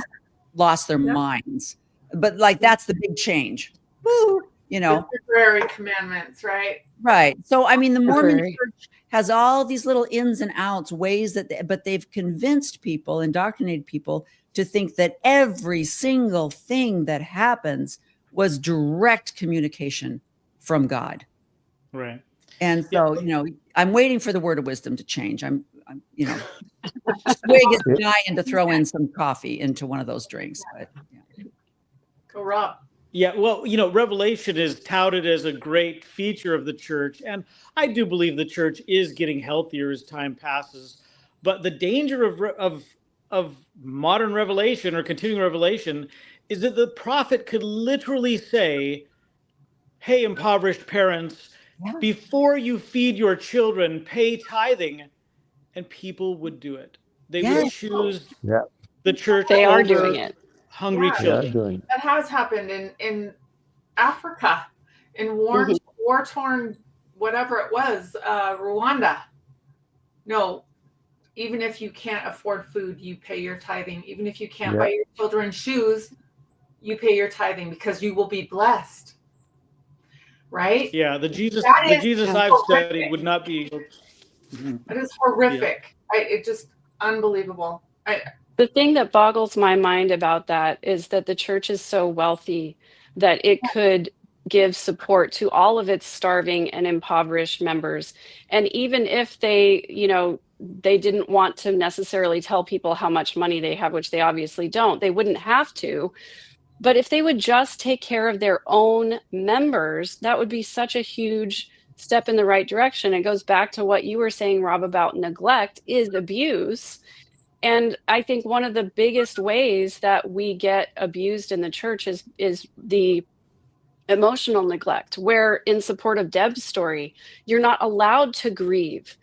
lost their minds. But like, that's the big change. Woo, The temporary commandments, right? Right. So, I mean, the Mormon church has all these little ins and outs, ways that, but they've convinced people, indoctrinated people to think that every single thing that happens was direct communication from God. Right. And so, I'm waiting for the word of wisdom to change. I'm Swig is dying to throw in some coffee into one of those drinks. But, yeah. Go Rob. Yeah, well, Revelation is touted as a great feature of the church, and I do believe the church is getting healthier as time passes. But the danger of modern revelation or continuing revelation is that the prophet could literally say, "Hey, impoverished parents, before you feed your children, pay tithing," and people would do it. They would choose the church. They are over doing it. hungry children. That has happened in Africa, in war-torn, whatever it was, Rwanda. No, even if you can't afford food, you pay your tithing. Even if you can't buy your children shoes, you pay your tithing because you will be blessed. Right? Yeah, the Jesus horrific. I've studied would not be. That is horrific. It's just unbelievable. The thing that boggles my mind about that is that the church is so wealthy that it could give support to all of its starving and impoverished members. And even if they, they didn't want to necessarily tell people how much money they have, which they obviously don't, they wouldn't have to. But if they would just take care of their own members, that would be such a huge step in the right direction. It goes back to what you were saying, Rob, about neglect is abuse. And I think one of the biggest ways that we get abused in the church is the emotional neglect, where in support of Deb's story, you're not allowed to grieve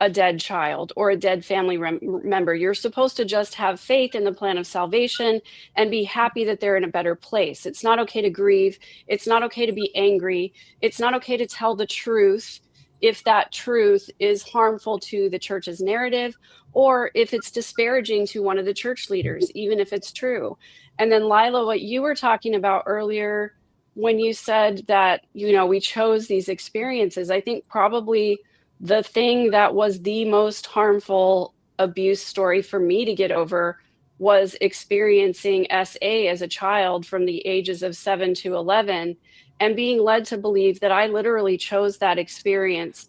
a dead child or a dead family member. You're supposed to just have faith in the plan of salvation and be happy that they're in a better place. It's not okay to grieve. It's not okay to be angry. It's not okay to tell the truth if that truth is harmful to the church's narrative, or if it's disparaging to one of the church leaders, even if it's true. And then Lila, what you were talking about earlier, when you said that, we chose these experiences, I think probably the thing that was the most harmful abuse story for me to get over was experiencing SA as a child from the ages of 7 to 11 and being led to believe that I literally chose that experience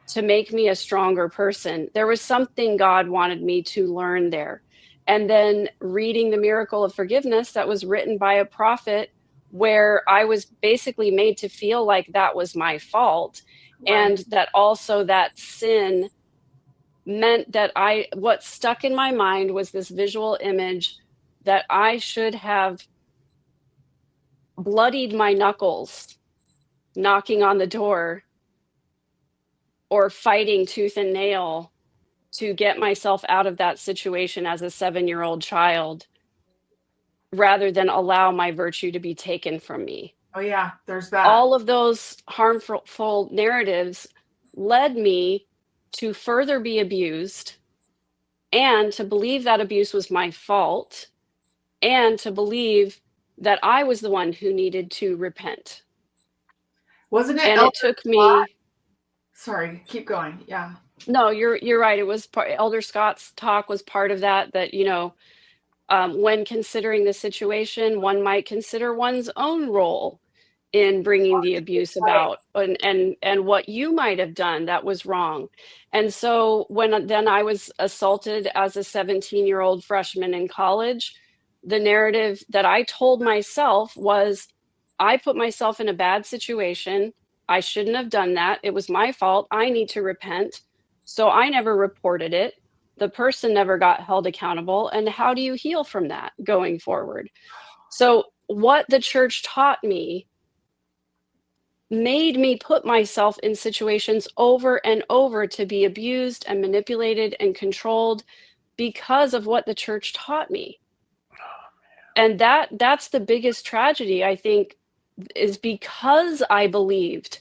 to make me a stronger person. There was something God wanted me to learn there. And then reading The Miracle of Forgiveness that was written by a prophet, where I was basically made to feel like that was my fault. Right. And that also that sin meant that what stuck in my mind was this visual image that I should have bloodied my knuckles knocking on the door or fighting tooth and nail to get myself out of that situation as a 7-year-old child, rather than allow my virtue to be taken from me. Oh yeah, there's that. All of those harmful narratives led me to further be abused and to believe that abuse was my fault and to believe that I was the one who needed to repent. Wasn't it? And it took me. Sorry, keep going. Yeah. No, you're right. It was Elder Scott's talk was part of that, when considering the situation, one might consider one's own role in bringing the abuse about and what you might have done that was wrong. And so then I was assaulted as a 17-year-old freshman in college, the narrative that I told myself was, I put myself in a bad situation. I shouldn't have done that. It was my fault. I need to repent. So I never reported it. The person never got held accountable. And how do you heal from that going forward? So what the church taught me made me put myself in situations over and over to be abused and manipulated and controlled because of what the church taught me. And that's the biggest tragedy, I think, is because I believed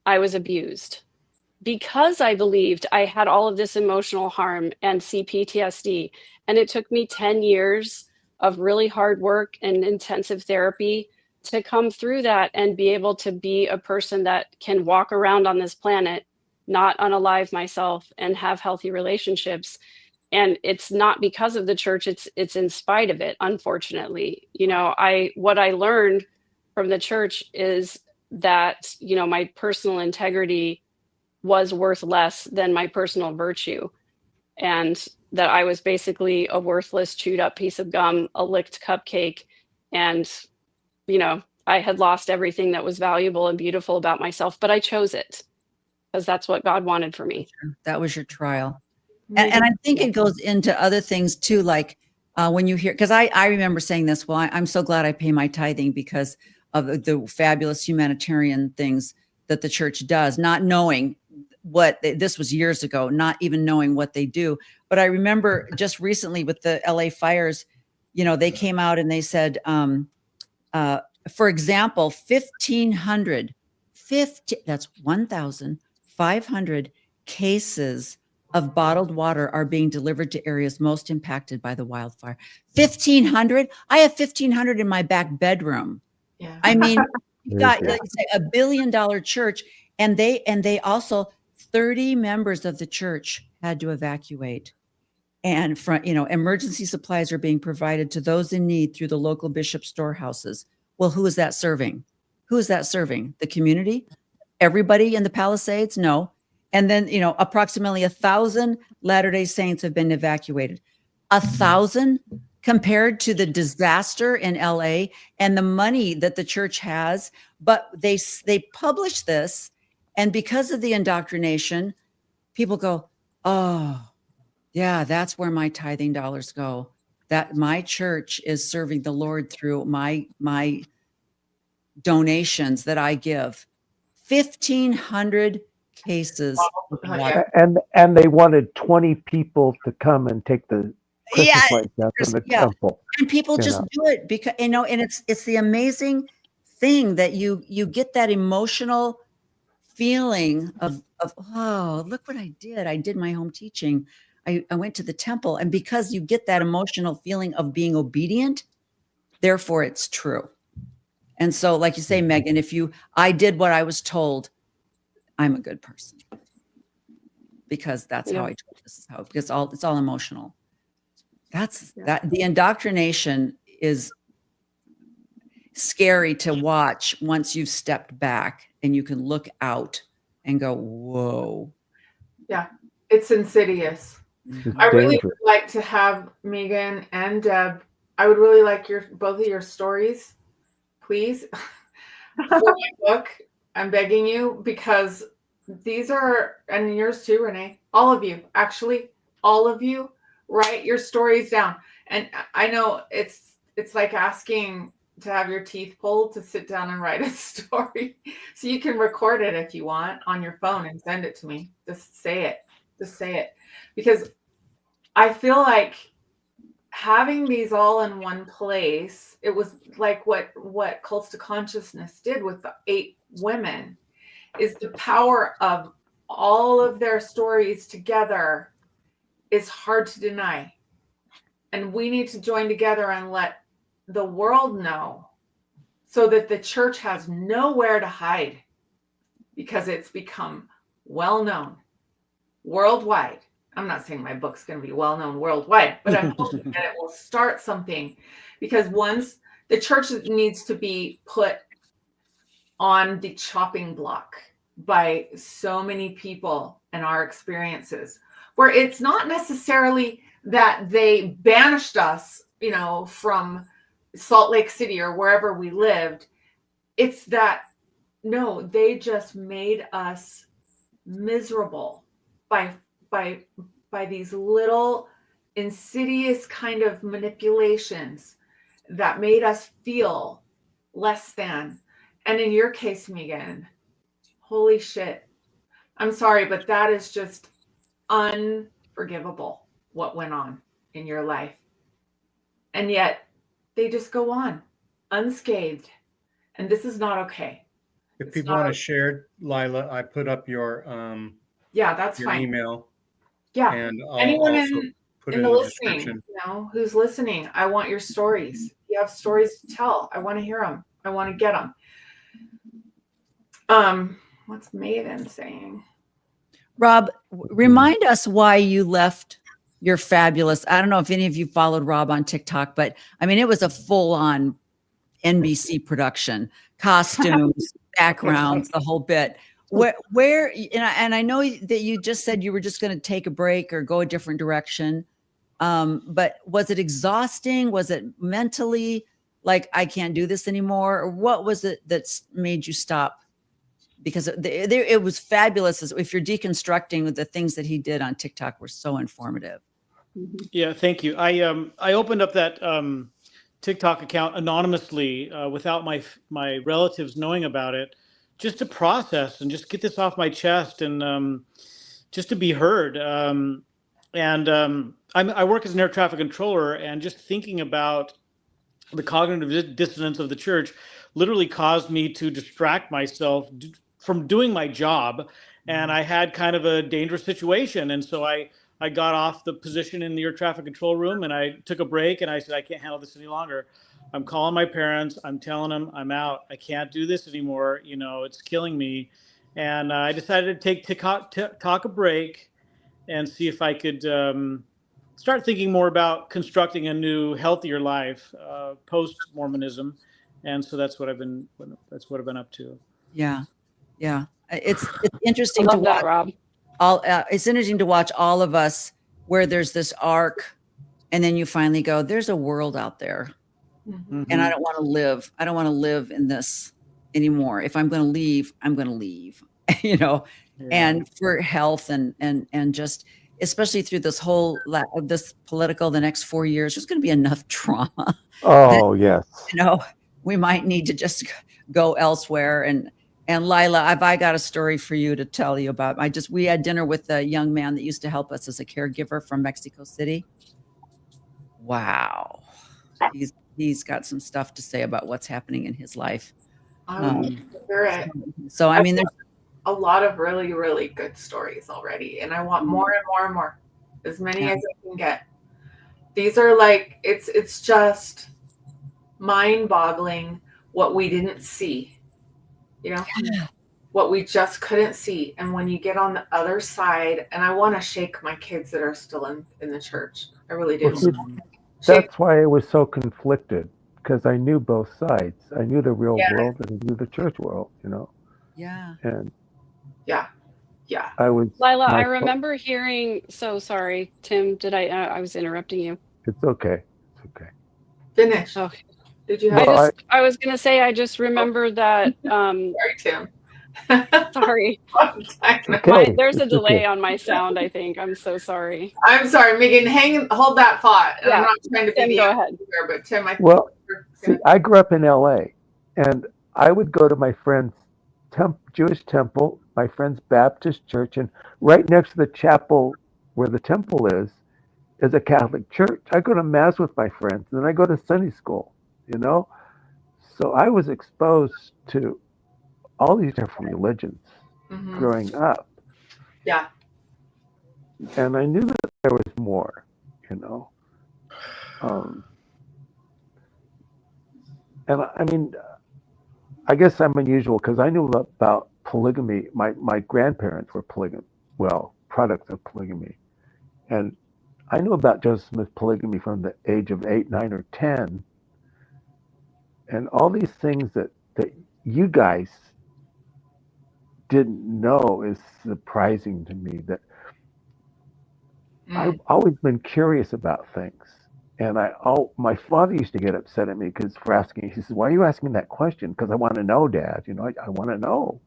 I was abused, because I believed I had all of this emotional harm and CPTSD. And it took me 10 years of really hard work and intensive therapy to come through that and be able to be a person that can walk around on this planet, not unalive myself, and have healthy relationships. And it's not because of the church, it's in spite of it, unfortunately. You know, what I learned from the church is that, you know, my personal integrity was worth less than my personal virtue. And that I was basically a worthless, chewed up piece of gum, a licked cupcake. And, you know, I had lost everything that was valuable and beautiful about myself, but I chose it because that's what God wanted for me. That was your trial. And I think it goes into other things too, like when you hear, because I remember saying this, well, I'm so glad I pay my tithing because of the fabulous humanitarian things that the church does, not knowing what, this was years ago, not even knowing what they do. But I remember just recently with the LA fires, you know, they came out and they said, for example, 1,500 cases of bottled water are being delivered to areas most impacted by the wildfire. 1,500? I have 1,500 in my back bedroom. Yeah. I mean, you've got Yeah. like, say, $1 billion church, and they also 30 members of the church had to evacuate. And from, you know, emergency supplies are being provided to those in need through the local bishop storehouses. Well, who is that serving? Who is that serving? The community? Everybody in the Palisades? No. And then, you know, approximately 1,000 Latter-day Saints have been evacuated. 1,000 compared to the disaster in LA and the money that the church has. But they publish this, and because of the indoctrination, people go, oh, yeah, that's where my tithing dollars go. That my church is serving the Lord through my donations that I give. 1,500 cases of water. And they wanted 20 people to come and take the Christmas lights down from the yeah. temple. And people you just know. do it because, you know, and it's the amazing thing that you get that emotional feeling of oh, look what I did. I did my home teaching. I went to the temple. And because you get that emotional feeling of being obedient, therefore it's true. And so, like you say, Megan, I did what I was told, I'm a good person. Because that's how I told this is how, because it's all emotional. That the indoctrination is scary to watch once you've stepped back and you can look out and go, whoa. Yeah, it's insidious. It's I really dangerous. would like to have Megan and Deb. I would really like both of your stories, please, for my book. I'm begging you, because these are, and yours too, Renee, all of you, actually, all of you, write your stories down. And I know it's like asking to have your teeth pulled to sit down and write a story. So you can record it if you want on your phone and send it to me. Just say it. Because I feel like having these all in one place, it was like what Cults to Consciousness did with the 8 women, is the power of all of their stories together is hard to deny. And we need to join together and let the world know, so that the church has nowhere to hide, because it's become well known worldwide. I'm not saying my book's going to be well known worldwide, but I'm hoping that it will start something, because once the church needs to be put on the chopping block by so many people and our experiences, where it's not necessarily that they banished us from Salt Lake City or wherever we lived. It's that, no, they just made us miserable by these little insidious kind of manipulations that made us feel less than. And in your case, Megan, holy shit. I'm sorry, but that is just unforgivable what went on in your life. And yet they just go on unscathed. And this is not okay. If It's people not want to okay. share, Lila, I put up your Yeah, that's your fine. email, Yeah. and I'll Anyone also put it in in the the listening, description. who's listening, I want your stories. If you have stories to tell, I want to hear them. I want to get them. What's Maven saying? Rob, remind us why you left your fabulous. I don't know if any of you followed Rob on TikTok, but I mean, it was a full-on NBC production, costumes, backgrounds, the whole bit. Where and I know that you just said you were just going to take a break or go a different direction. But was it exhausting? Was it mentally like, I can't do this anymore? Or what was it that made you stop? Because it was fabulous. If you're deconstructing, the things that he did on TikTok were so informative. Yeah, thank you. I opened up that TikTok account anonymously without my relatives knowing about it, just to process and just get this off my chest and just to be heard. I work as an air traffic controller, and just thinking about the cognitive dissonance of the church literally caused me to distract myself from doing my job. And I had kind of a dangerous situation. And so I got off the position in the air traffic control room, and I took a break, and I said, I can't handle this any longer. I'm calling my parents. I'm telling them I'm out. I can't do this anymore. It's killing me. And I decided to take talk a break and see if I could start thinking more about constructing a new, healthier life post Mormonism. And so that's what I've been up to. Yeah. Yeah. It's I interesting to love that, watch Rob. it's interesting to watch all of us where there's this arc, and then you finally go, there's a world out there, and I don't want to live. I don't want to live in this anymore. If I'm going to leave, I'm going to leave, Yeah. and for health and just, especially through this whole, the next 4 years, there's going to be enough trauma. Oh, yes. We might need to just go elsewhere. And Lila, I got a story for you to tell you about. We had dinner with a young man that used to help us as a caregiver from Mexico City. Wow. He's got some stuff to say about what's happening in his life. I would hear it. So, I mean, there's a lot of really, really good stories already. And I want more and more and more, as many as I can get. These are like, it's just mind boggling what we didn't see, what we just couldn't see. And when you get on the other side, and I want to shake my kids that are still in the church. I really do. Well, see, that's why I was so conflicted, because I knew both sides. I knew the real world and I knew the church world, Yeah. And yeah. I was Lila, I remember hearing, so sorry, Tim, I was interrupting you. It's okay. It's okay. Finish. Okay. Did you have I was going to say, I just remembered that. Sorry, Tim. Sorry. Okay. There's a delay on my sound, I think. I'm so sorry. I'm sorry, Megan. Hold that thought. Yeah. I'm not trying to Tim, be go ahead. here, but Tim, See, I grew up in LA, and I would go to my friend's Jewish temple, my friend's Baptist church, and right next to the chapel where the temple is a Catholic church. I go to mass with my friends, and then I go to Sunday school, So I was exposed to all these different religions growing up. Yeah. And I knew that there was more, And I mean, I guess I'm unusual because I knew about polygamy. My grandparents were products of polygamy. And I knew about Joseph Smith's polygamy from the age of 8, 9, or 10. And all these things that you guys didn't know is surprising to me. That I've always been curious about things, And my father used to get upset at me because for asking. He says, "Why are you asking that question?" Because I want to know, Dad. I want to know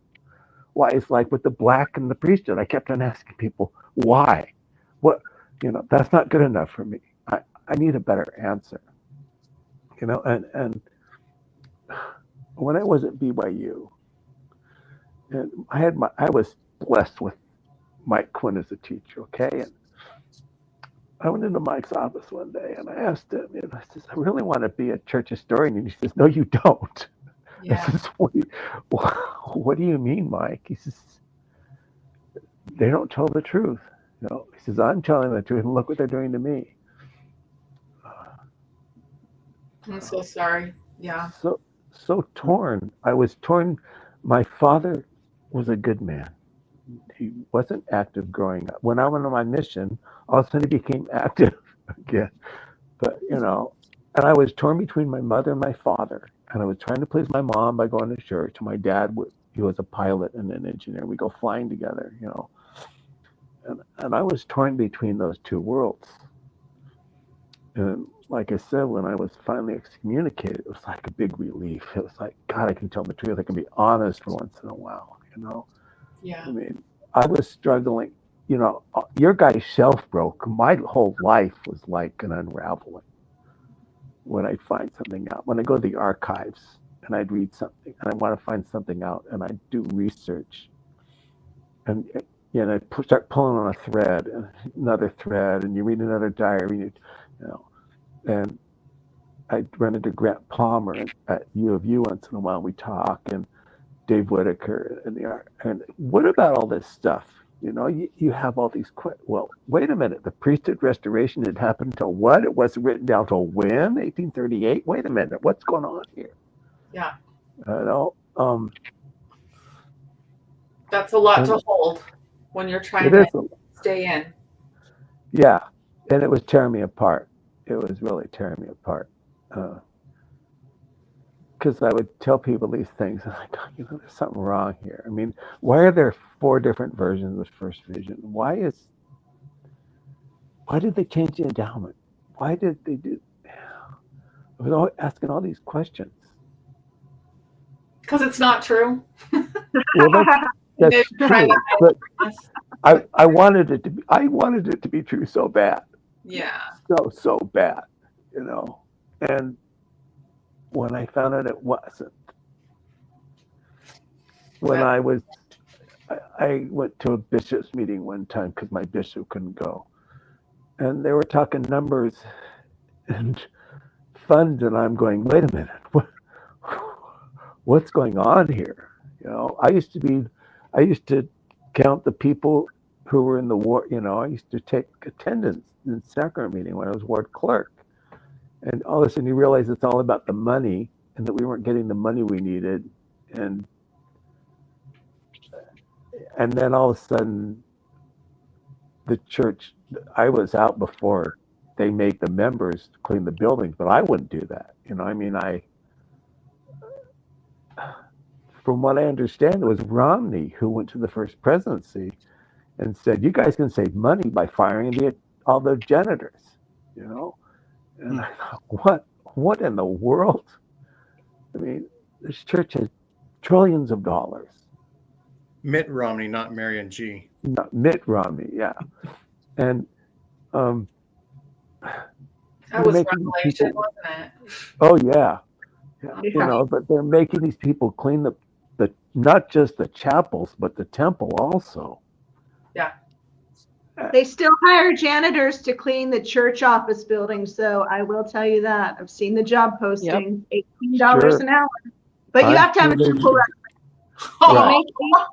why. It's like with the black and the priesthood. I kept on asking people why. What? That's not good enough for me. I need a better answer. And when I was at BYU, and I was blessed with Mike Quinn as a teacher. Okay, and I went into Mike's office one day and I asked him, and I says, "I really want to be a church historian." And he says, "No, you don't." Yeah. I says, what do you mean, Mike? He says, "They don't tell the truth." He says, "I'm telling the truth, and look what they're doing to me." I'm so sorry. Yeah. So torn. I was torn. My father was a good man. He wasn't active growing up. When I went on my mission, all of a sudden he became active again. But and I was torn between my mother and my father. And I was trying to please my mom by going to church. My dad he was a pilot and an engineer. We go flying together, And I was torn between those two worlds. And like I said, when I was finally excommunicated, it was like a big relief. It was like, God, I can tell the truth. I can be honest for once in a while, Yeah. I mean, I was struggling. Your guy's shelf broke. My whole life was like an unraveling when I find something out. When I go to the archives and I'd read something and I want to find something out and I do research and I start pulling on a thread and another thread and you read another diary, and I run into Grant Palmer at U of U once in a while. We talk, and Dave Whitaker and what about all this stuff? You have all these well, wait a minute, the priesthood restoration had happened until what? It wasn't written down till when? 1838? Wait a minute, what's going on here? Yeah. That's a lot to hold when you're trying to stay in. Yeah, and it was tearing me apart. It was really tearing me apart. Because I would tell people these things, and I go, there's something wrong here. I mean, why are there 4 different versions of First Vision? Why did they change the endowment? Why did they do? I was always asking all these questions. Because it's not true. Well, that's true, but I wanted it to be. I wanted it to be true so bad. Yeah. So bad, and when I found out it wasn't, when I went to a bishop's meeting one time because my bishop couldn't go, and they were talking numbers and funds, and I'm going, wait a minute, what's going on here? I used to count the people who were in the war. I used to take attendance in sacrament meeting when I was ward clerk. And all of a sudden you realize it's all about the money and that we weren't getting the money we needed. And then all of a sudden the church, I was out before they made the members clean the buildings, but I wouldn't do that. From what I understand, it was Romney who went to the first presidency and said, you guys can save money by firing all the janitors, And I thought, what in the world? I mean, this church has trillions of dollars. Mitt Romney, not Marion G. Not Mitt Romney, yeah. And that was revelation, wasn't it? Oh yeah. But they're making these people clean the not just the chapels, but the temple also. Yeah. They still hire janitors to clean the church office buildings, so I will tell you that. I've seen the job posting, $18 an hour. But you have to have a temple record. You make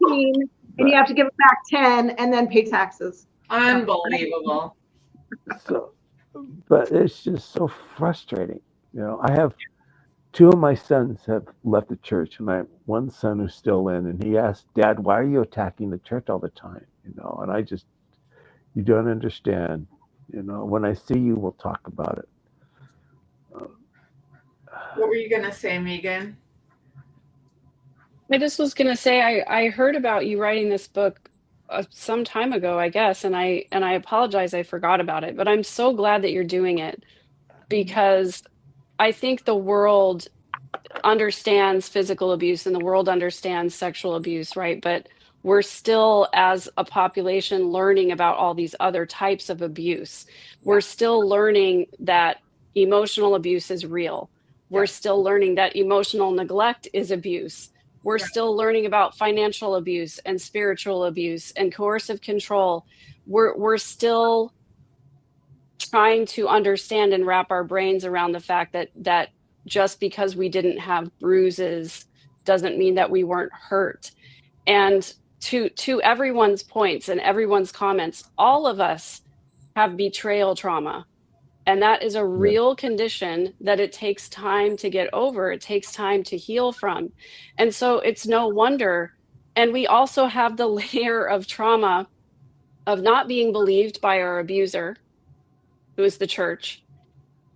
18 and you have to give it back 10 and then pay taxes. Unbelievable. But it's just so frustrating. I have 2 of my sons have left the church, and I have one son who's still in, and he asked, Dad, why are you attacking the church all the time? And I just, you don't understand. When I see you, we'll talk about it. What were you going to say, Megan? I just was going to say, I heard about you writing this book some time ago, I guess, and I apologize, I forgot about it, but I'm so glad that you're doing it because I think the world understands physical abuse and the world understands sexual abuse, right? But we're still, as a population, learning about all these other types of abuse. We're still learning that emotional abuse is real. We're still learning that emotional neglect is abuse. We're still learning about financial abuse and spiritual abuse and coercive control. We're still trying to understand and wrap our brains around the fact that just because we didn't have bruises doesn't mean that we weren't hurt. And to everyone's points and everyone's comments, all of us have betrayal trauma. And that is a real condition that it takes time to get over. It takes time to heal from. And so it's no wonder. And we also have the layer of trauma of not being believed by our abuser, who is the church,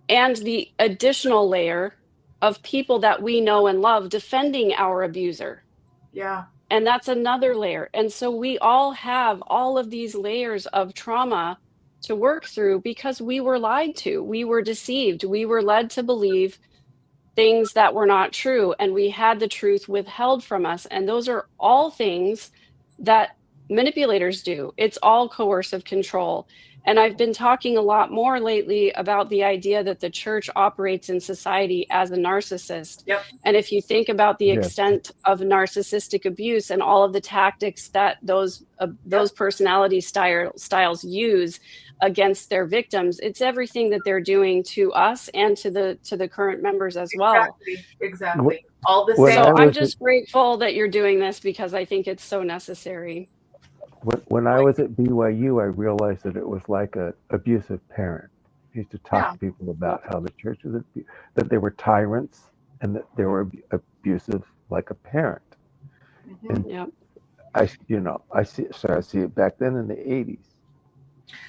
and the additional layer of people that we know and love defending our abuser. Yeah. And that's another layer. And so we all have all of these layers of trauma to work through because we were lied to, we were deceived, we were led to believe things that were not true, and we had the truth withheld from us. And those are all things that manipulators do. It's all coercive control. And I've been talking a lot more lately about the idea that the church operates in society as a narcissist. Yep. And if you think about the Yes. extent of narcissistic abuse and all of the tactics that those personality styles use against their victims, it's everything that they're doing to us and to the current members as well. Exactly. All the When same. So I I'm was just grateful that you're doing this because I think it's so necessary. when I was at BYU, I realized that it was like an abusive parent. I used to talk to people about how the church was that they were tyrants and that they were abusive like a parent. Mhm. And Yep. I see it back then in the 80s.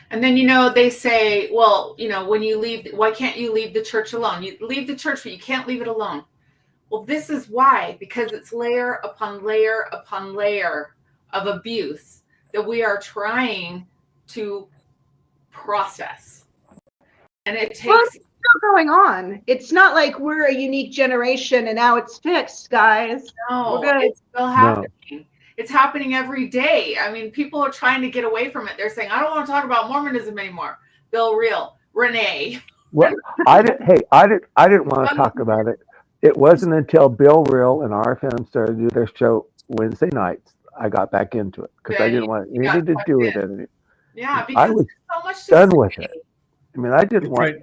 And then, they say, well, when you leave, why can't you leave the church alone? You leave the church, but you can't leave it alone. Well, this is why, because it's layer upon layer upon layer of abuse that we are trying to process. And it takes... Well, it's still going on. It's not like we're a unique generation and now it's fixed, guys. No, We're good. it's still happening. It's happening every day. I mean, people are trying to get away from it. They're saying, I don't want to talk about Mormonism anymore. Bill Reel, Renee. Well, I didn't want to talk about it. It wasn't until Bill Reel and RFM started to do their show Wednesday nights I got back into it because I didn't want anything to do with it anymore. Yeah, I because was there's so much to done say. with it. I mean, I didn't want. Right.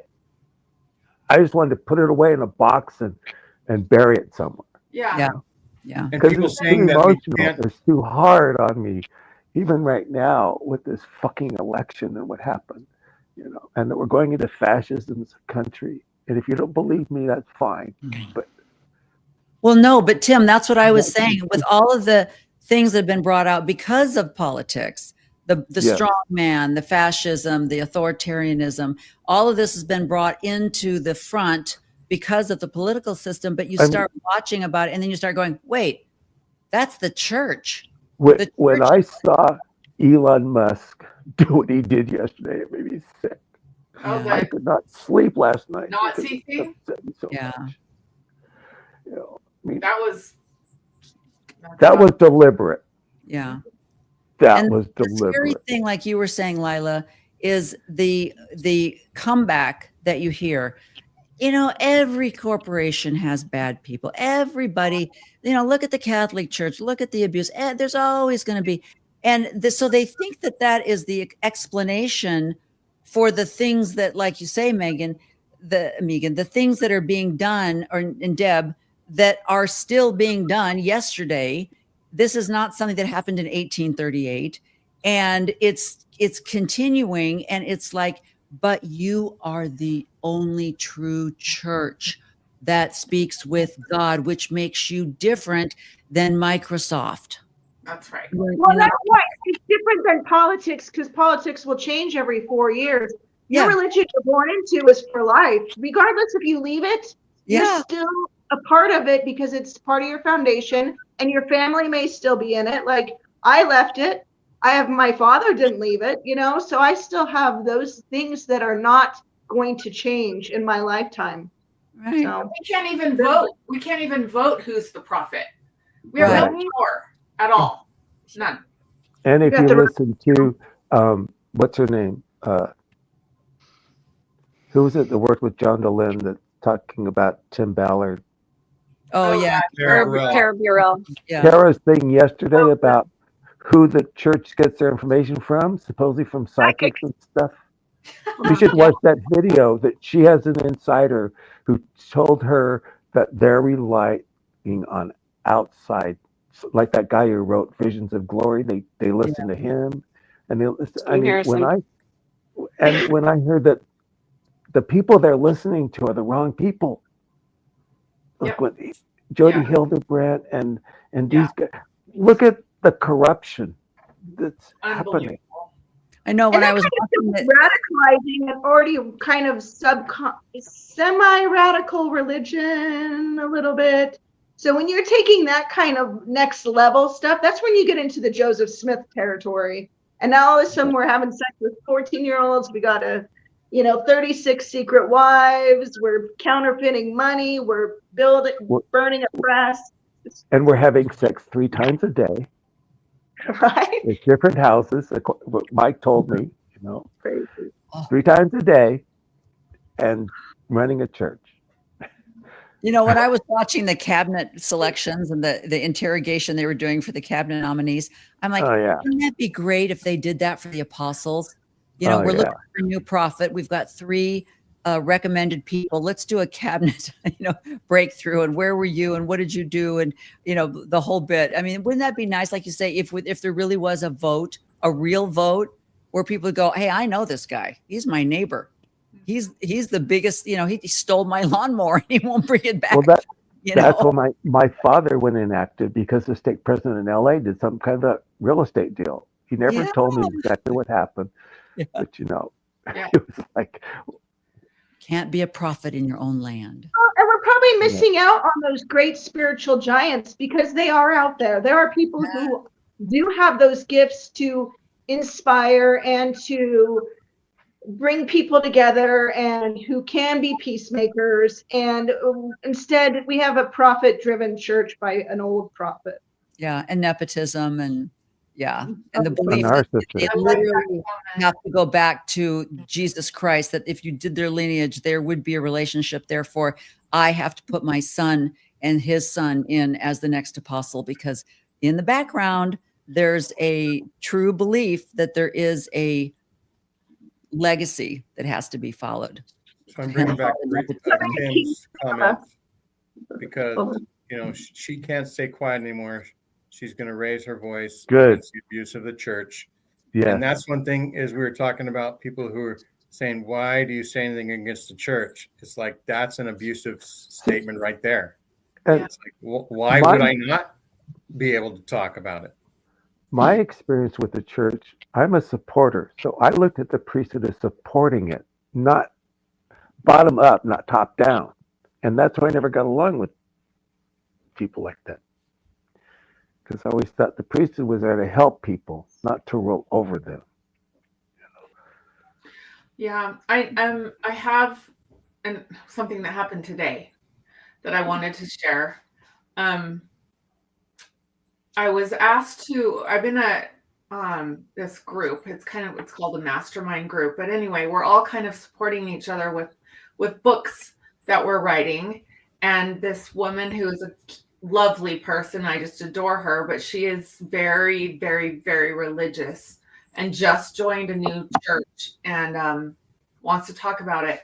I just wanted to put it away in a box and bury it somewhere. Yeah. Yeah. Yeah. And Because people it's too saying that we emotional. can't. It's too hard on me, even right now with this fucking election and what happened, and that we're going into fascism as a country. And if you don't believe me, that's fine. But Well, no, but Tim, that's what I was saying. With all of the things that have been brought out because of politics, the Yes. strong man, the fascism, the authoritarianism, all of this has been brought into the front because of the political system. But you start watching about it and then you start going, wait, that's the church. when I saw Elon Musk do what he did yesterday, it made me sick. Oh, Yeah. I could not sleep last night. Not because it CC? upset me so Yeah. much. I mean, That was... that was deliberate. Yeah. That And was the scary deliberate. thing, like you were saying, Lila, is the comeback that you hear. Every corporation has bad people. Everybody, look at the Catholic Church, look at the abuse. There's always going to be, so they think that is the explanation for the things that, like you say, Megan, the things that are being done, and Deb, that are still being done yesterday. This is not something that happened in 1838, and it's continuing, and it's like, but you are the only true church that speaks with God, which makes you different than Microsoft. That's right. Well, that's why it's different than politics, because politics will change every 4 years. Your Yeah. religion you're born into is for life. Regardless if you leave it, Yeah. you're still a part of it because it's part of your foundation, and your family may still be in it. Like, I left it. My father didn't leave it, so I still have those things that are not going to change in my lifetime. Right. So We can't even vote. We can't even vote who's the prophet. We have Right. no power at all. None. And if got you the- listen to, what's her name? Who was it that worked with John Dehlin that's talking about Tim Ballard? Oh yeah. Tara Burrell. Tara Burrell. Yeah. Tara's thing yesterday about who the church gets their information from, supposedly from psychics and stuff. You should watch that video that she has an insider who told her that they're relying on outside, like that guy who wrote Visions of Glory. They listen to him, and they listen. I Steve mean, Harrison. when I heard that the people they're listening to are the wrong people. Yep. Look what Jody Yeah. Hildebrandt and Yeah. these guys. Look at the corruption that's happening. Unbelievable. I know when And I that was kind watching of it. radicalizing an already kind of semi-radical religion a little bit. So when you're taking that kind of next level stuff, that's when you get into the Joseph Smith territory. And now all of a sudden we're having sex with 14-year-olds. We got 36 secret wives. We're counterfeiting money. We're burning a press. And we're having sex 3 times a day. Right? There's different houses. What Mike told me, Crazy. 3 times a day, and running a church. When I was watching the cabinet selections and the interrogation they were doing for the cabinet nominees, I'm like, Oh yeah, wouldn't that be great if they did that for the apostles? Oh, We're yeah. looking for a new prophet. We've got 3 recommended people. Let's do a cabinet, breakthrough. And where were you? And what did you do? And the whole bit. I mean, wouldn't that be nice? Like you say, if there really was a vote, a real vote, where people would go, "Hey, I know this guy. He's my neighbor. He's the biggest. He stole my lawnmower and he won't bring it back." well that's what my father went and acted because the state president in LA did some kind of a real estate deal. He never Yeah. told me exactly what happened, Yeah. but Yeah. it was like, Can't be a prophet in your own land. And we're probably missing out on those great spiritual giants because they are out there. There are people who do have those gifts to inspire and to bring people together and who can be peacemakers. And instead, we have a prophet-driven church by an old prophet. Yeah, and nepotism and the a belief that narcissist. they literally have to go back to Jesus Christ, that if you did their lineage, there would be a relationship. Therefore, I have to put my son and his son in as the next apostle, because in the background, there's a true belief that there is a legacy that has to be followed. So I'm bringing back Tim's comments because, she can't stay quiet anymore. She's going to raise her voice Good. against the abuse of the church. Yeah, And that's one thing is we were talking about people who are saying, why do you say anything against the church? It's like, that's an abusive statement right there. and It's like, why would I not be able to talk about it? my experience with the church, I'm a supporter, so I looked at the priesthood as supporting it, not bottom up, not top down, and that's why I never got along with people like that. Because I always thought the priesthood was there to help people, not to rule over them. Yeah, I have something that happened today that I wanted to share. I was asked to. I've been at this group. It's called a mastermind group. But anyway, we're all kind of supporting each other with books that we're writing. And this woman who is a lovely person, I just adore her, but she is very, very, very religious and just joined a new church and wants to talk about it.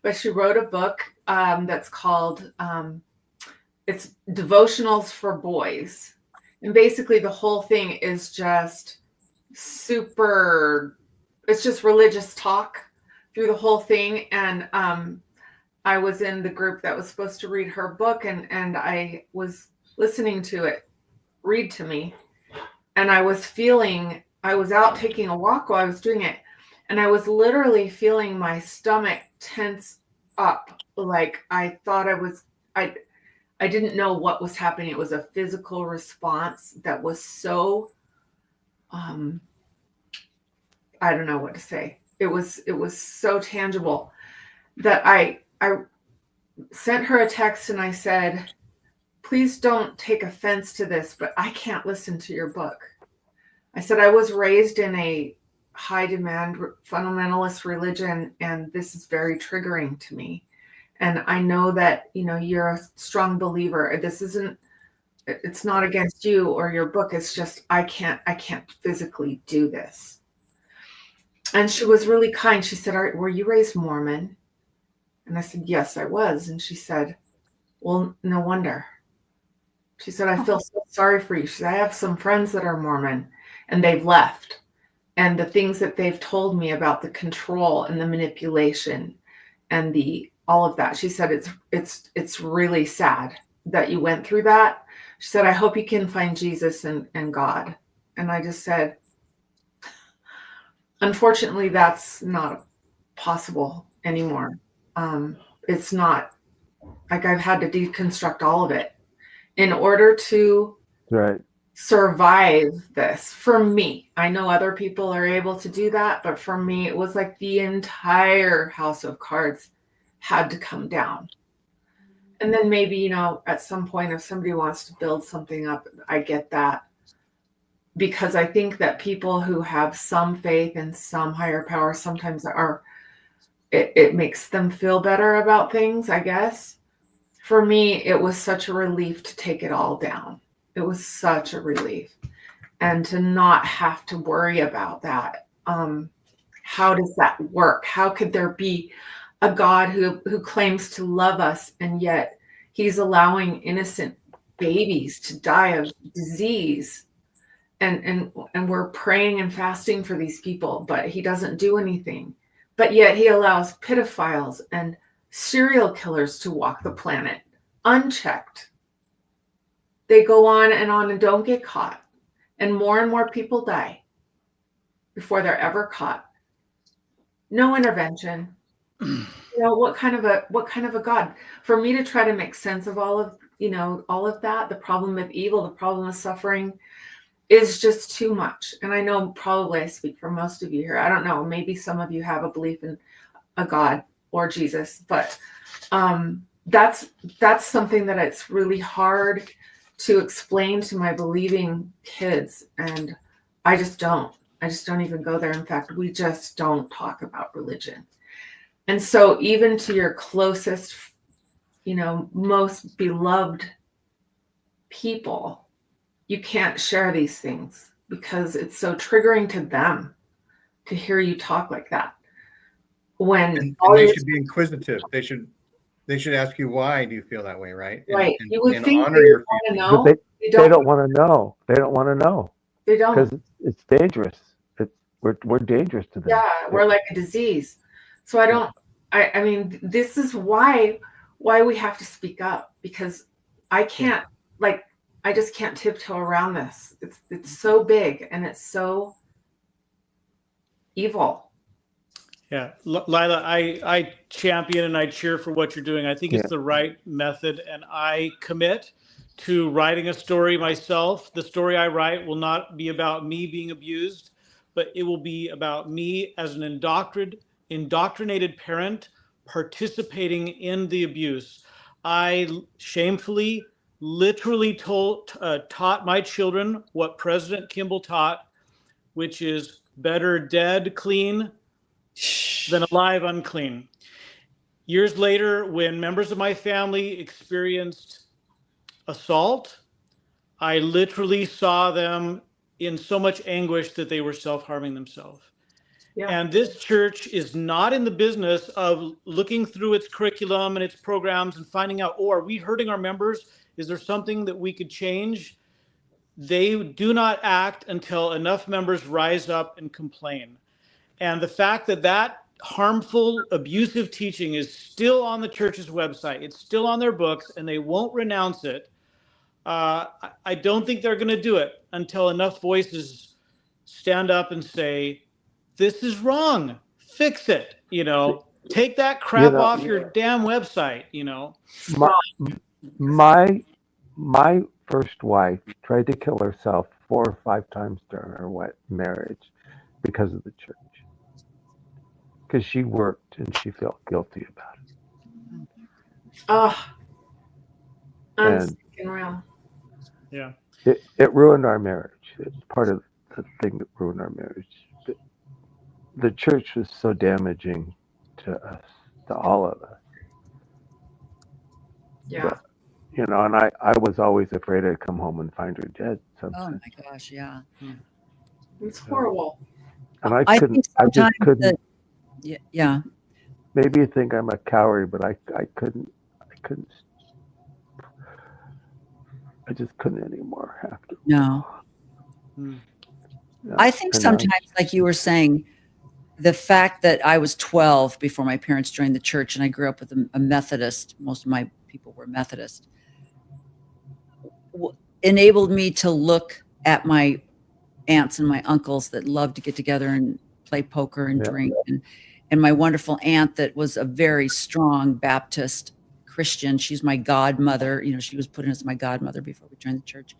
But she wrote a book that's called it's Devotionals for Boys. And basically the whole thing is just it's just religious talk through the whole thing. And I was in the group that was supposed to read her book, and I was listening to it read to me. And I was out taking a walk while I was doing it. And I was literally feeling my stomach tense up. Like I thought I didn't know what was happening. It was a physical response that was so, I don't know what to say. It was so tangible. that I sent her a text and I said, please don't take offense to this, but I can't listen to your book. I said, I was raised in a high demand fundamentalist religion, and this is very triggering to me. And I know that, you're a strong believer. It's not against you or your book. It's just, I can't physically do this. And she was really kind. She said, were you raised Mormon? And I said, yes, I was. And she said, well, no wonder. She said, I feel so sorry for you. She said, I have some friends that are Mormon and they've left. And the things that they've told me about the control and the manipulation and all of that. She said, it's really sad that you went through that. She said, I hope you can find Jesus and God. And I just said, unfortunately, that's not possible anymore. It's not, like, I've had to deconstruct all of it in order to survive this. For me, I know other people are able to do that, but for me, it was like the entire house of cards had to come down. And then maybe, at some point, if somebody wants to build something up, I get that. Because I think that people who have some faith in some higher power sometimes it makes them feel better about things, I guess. For me, it was such a relief to take it all down. It was such a relief. And to not have to worry about that. How does that work? How could there be a God who claims to love us, and yet he's allowing innocent babies to die of disease? And we're praying and fasting for these people, but he doesn't do anything. But yet he allows pedophiles and serial killers to walk the planet unchecked. They go on and don't get caught. And more people die before they're ever caught. No intervention. What kind of a God? For me to try to make sense of all of that, the problem of evil, the problem of suffering, is just too much. And I know probably I speak for most of you here. I don't know. Maybe some of you have a belief in a God or Jesus, but that's something that it's really hard to explain to my believing kids. And I just don't even go there. In fact, we just don't talk about religion. And so even to your closest, most beloved people, you can't share these things because it's so triggering to them to hear you talk like that. And they should be inquisitive. They should ask you, why do you feel that way, right? Right. And, you would and think honor they your want to feelings. know. But they don't want to know. They don't want to know They don't. because it's dangerous. We're dangerous to them. Yeah, we're like a disease. So I mean, this is why we have to speak up, because I can't, I just can't tiptoe around this. It's so big and it's so evil. Yeah, Lila, I champion and I cheer for what you're doing. I think it's the right method, and I commit to writing a story myself. The story I write will not be about me being abused, but it will be about me as an indoctrinated parent participating in the abuse. I shamefully, literally taught my children what President Kimball taught, which is better dead clean than alive unclean. Years later, when members of my family experienced assault, I literally saw them in so much anguish that they were self-harming themselves. Yeah. And this church is not in the business of looking through its curriculum and its programs and finding out, are we hurting our members? Is there something that we could change? They do not act until enough members rise up and complain. And the fact that harmful, abusive teaching is still on the church's website, it's still on their books, and they won't renounce it. I don't think they're going to do it until enough voices stand up and say, this is wrong, fix it, take that crap off your damn website, My first wife tried to kill herself 4 or 5 times during her marriage because of the church. because she worked and she felt guilty about it. Oh, I'm And sticking around. Yeah. It ruined our marriage. It's part of the thing that ruined our marriage. The church was so damaging to us, to all of us. Yeah. But, and I was always afraid I'd come home and find her dead Oh sometimes. my gosh, yeah. It's horrible. And I I couldn't, think I just sometimes couldn't, yeah. maybe you think I'm a coward, but I couldn't, I just couldn't anymore after. No. Yeah. I think And now- sometimes, like you were saying, the fact that I was 12 before my parents joined the church, and I grew up with a Methodist, most of my people were Methodist, enabled me to look at my aunts and my uncles that loved to get together and play poker and Yeah. drink, and my wonderful aunt that was a very strong Baptist Christian. She's my godmother. She was put in as my godmother before we joined the church.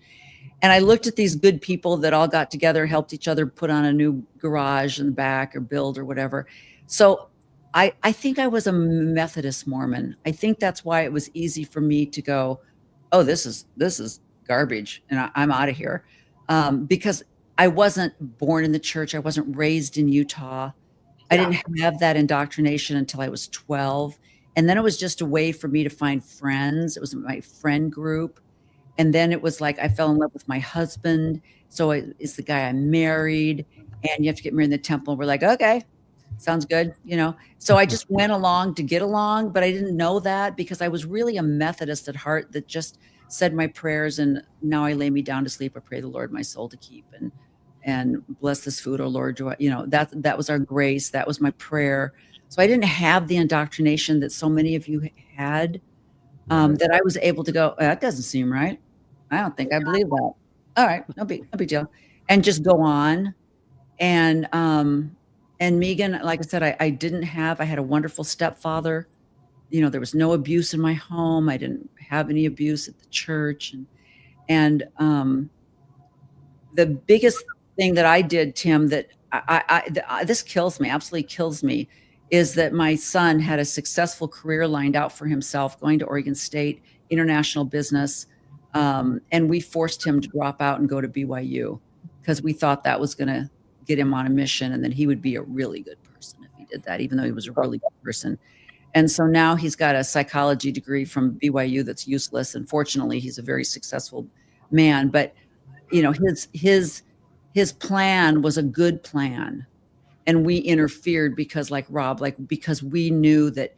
And I looked at these good people that all got together, helped each other put on a new garage in the back or build or whatever. So I think I was a Methodist Mormon. I think that's why it was easy for me to go, oh, this is garbage, and I'm out of here, because I wasn't born in the church. I wasn't raised in Utah. I didn't have that indoctrination until I was 12. And then it was just a way for me to find friends. It was my friend group. And then it was like I fell in love with my husband. So it's the guy I married. And you have to get married in the temple. We're like, okay, sounds good. So I just went along to get along. But I didn't know that because I was really a Methodist at heart that just said my prayers. And now I lay me down to sleep. I pray the Lord my soul to keep. And bless this food, oh Lord. That was our grace. That was my prayer. So I didn't have the indoctrination that so many of you had, that I was able to go, that doesn't seem right. I don't think I believe that. All right, no big deal. And just go on. And Megan, like I said, I had a wonderful stepfather. There was no abuse in my home. I didn't have any abuse at the church. And the biggest thing that I did, Tim, that this kills me, absolutely kills me, is that my son had a successful career lined out for himself, going to Oregon State, international business. And we forced him to drop out and go to BYU because we thought that was going to get him on a mission. And then he would be a really good person if he did that, even though he was a really good person. And so now he's got a psychology degree from BYU that's useless. And fortunately, he's a very successful man. But, his plan was a good plan. And we interfered because because we knew that,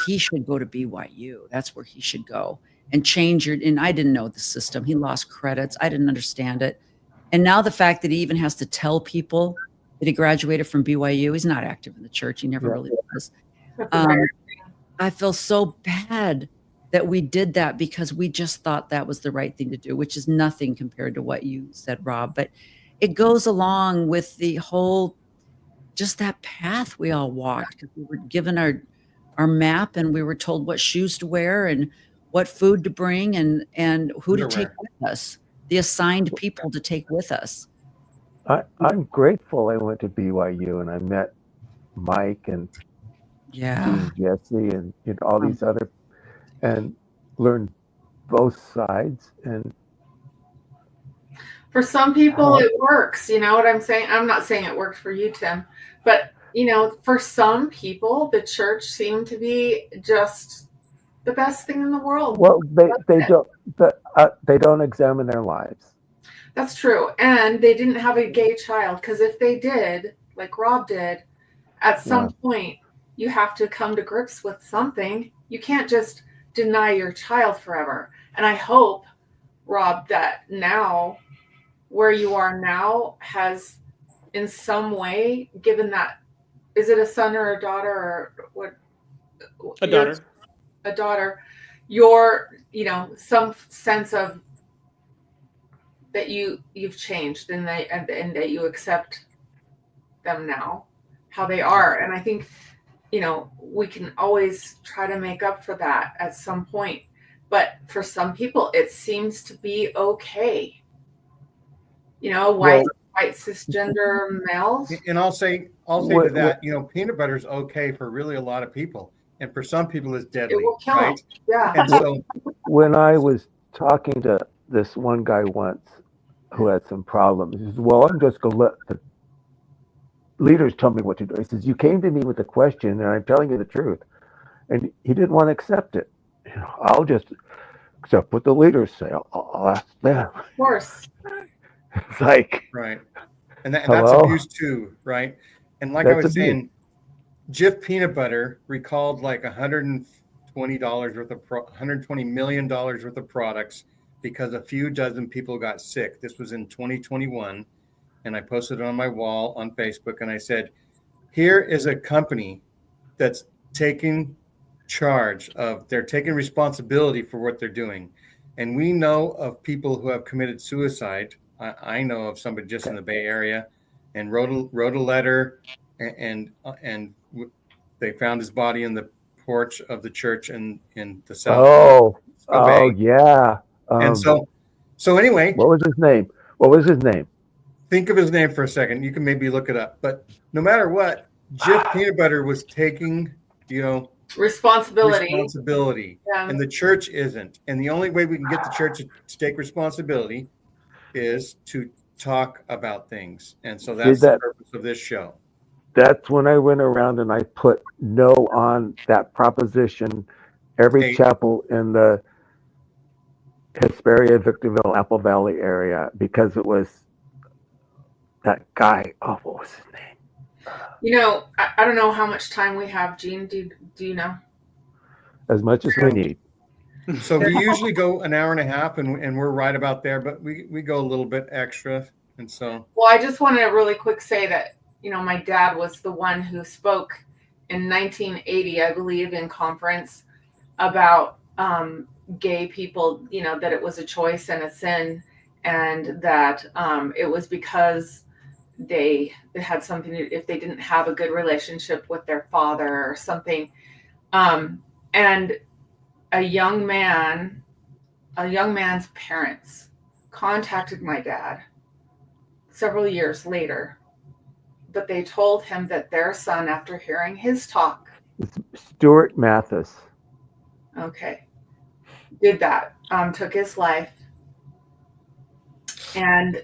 he should go to BYU. That's where he should go and change and I didn't know the system. He lost credits. I didn't understand it. And now the fact that he even has to tell people that he graduated from BYU, he's not active in the church. He never really was. I feel so bad that we did that because we just thought that was the right thing to do, which is nothing compared to what you said, Rob. But it goes along with the whole, just that path we all walked, because we were given our map and we were told what shoes to wear and what food to bring and who to take with us, the assigned people to take with us. I'm grateful I went to BYU and I met Mike and Yeah. Jesse and all these other, and learned both sides. And For some people, it works. You know what I'm saying? I'm not saying it worked for you, Tim, but for some people, the church seemed to be just the best thing in the world. well, they don't examine their lives. That's true. And they didn't have a gay child, because if they did, like Rob did, at some point, you have to come to grips with something. You can't just deny your child forever. And I hope, Rob, that now, where you are now, has in some way given that, is it a son or a daughter or what? A daughter. A daughter, your, some sense of that you've changed and that you accept them now, how they are. And I think, we can always try to make up for that at some point. But for some people, it seems to be okay. Why white cisgender males. And I'll say What- to that, peanut butter is okay for really a lot of people, and for some people it's deadly, It will kill right? them. Yeah. And so, when I was talking to this one guy once who had some problems, he says, well, I'm just going to let the leaders tell me what to do. He says, you came to me with a question and I'm telling you the truth. And he didn't want to accept it. I'll just accept what the leaders say. I'll ask them. Of course. It's like, right, and that's Hello? abuse too, right? And like I That's was abuse. saying, Jif Peanut Butter recalled like $120 worth of $120 million worth of products because a few dozen people got sick. This was in 2021, and I posted it on my wall on Facebook, and I said, here is a company that's taking charge of, they're taking responsibility for what they're doing. And we know of people who have committed suicide. I know of somebody just in the Bay Area, and wrote a letter, and they found his body in the porch of the church in the south. oh, yeah. And so anyway, What was his name? What was his name? think of his name for a second. You can maybe look it up. But no matter what, Jif Peanut Butter was taking, Responsibility. Yeah. and the church isn't. And the only way we can get the church to take responsibility is to talk about things. And so that's the purpose of this show. That's when I went around and I put no on that proposition. Every Hey. chapel in the Hesperia, Victorville, Apple Valley area, because it was that guy. Oh, what was his name? I don't know how much time we have, Gene. Do you know? As much as we need. So we usually go an hour and a half, and we're right about there, but we go a little bit extra. And so, Well, I just want to really quick say that, my dad was the one who spoke in 1980, I believe, in conference about gay people, that it was a choice and a sin, and that it was because they had something if they didn't have a good relationship with their father or something. And a young man's parents contacted my dad several years later, but they told him that their son, after hearing his talk, Stuart Mathis. okay, did that, took his life. And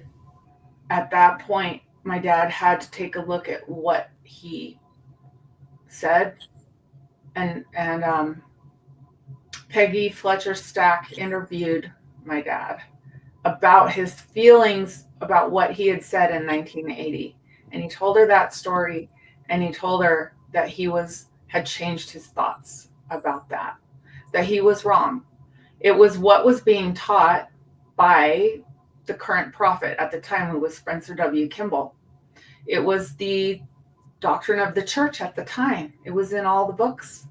at that point, my dad had to take a look at what he said. And Peggy Fletcher Stack interviewed my dad about his feelings about what he had said in 1980. And he told her that story, and he told her that he had changed his thoughts about that he was wrong. It was what was being taught by the current prophet at the time, who was Spencer W. Kimball. It was the doctrine of the church at the time. It was in all the books.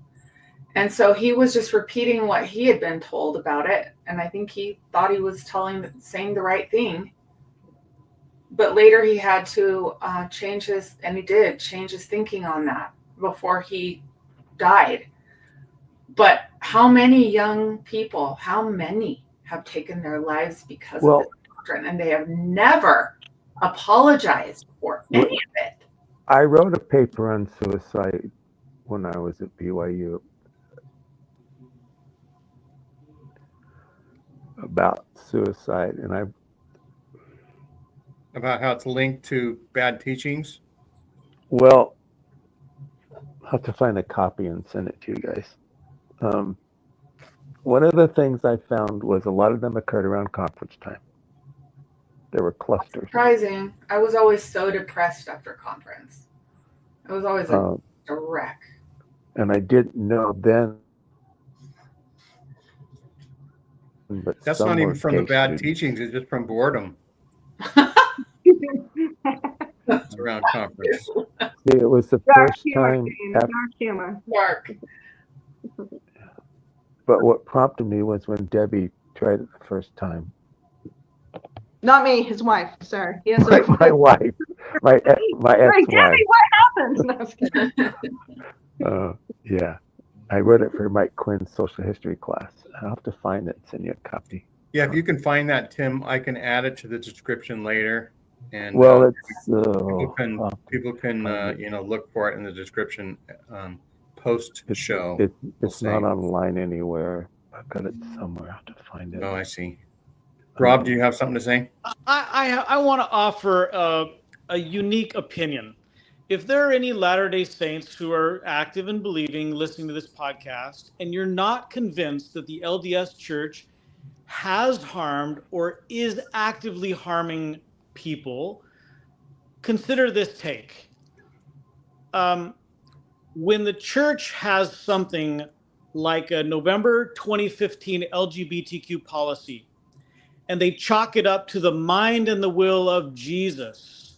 And so he was just repeating what he had been told about it. And I think he thought he was saying the right thing. But later he had to change his thinking on that before he died. But how many young people, have taken their lives because of this doctrine, and they have never apologized for any of it? I wrote a paper on suicide when I was at BYU about suicide, and about how it's linked to bad teachings. I'll have to find a copy and send it to you guys. One of the things I found was a lot of them occurred around conference time. There were clusters. Surprising. I was always so depressed after conference. I was always a wreck. And I didn't know then. But That's some not even were from the gay bad students. teachings. It's just from boredom. It's around conference. See, it was the Dark first humor, time. Jane, dark humor. Mark. But what prompted me was when Debbie tried it the first time. Not me, his wife. Sorry. He has My wife, my Right, ex-wife. Debbie, what happened? No, I was kidding. Yeah, I wrote it for Mike Quinn's social history class. I'll have to find it and send you a copy. Yeah, if you can find that, Tim, I can add it to the description later. And Well, it's people can look for it in the description post show. it's not online anywhere. I've got it somewhere. I have to find it. Oh, I see. Rob, do you have something to say? I want to offer a unique opinion. If there are any Latter-day Saints who are active and believing, listening to this podcast, and you're not convinced that the LDS Church has harmed or is actively harming people, consider this take. When the church has something like a November 2015 LGBTQ policy, and they chalk it up to the mind and the will of Jesus,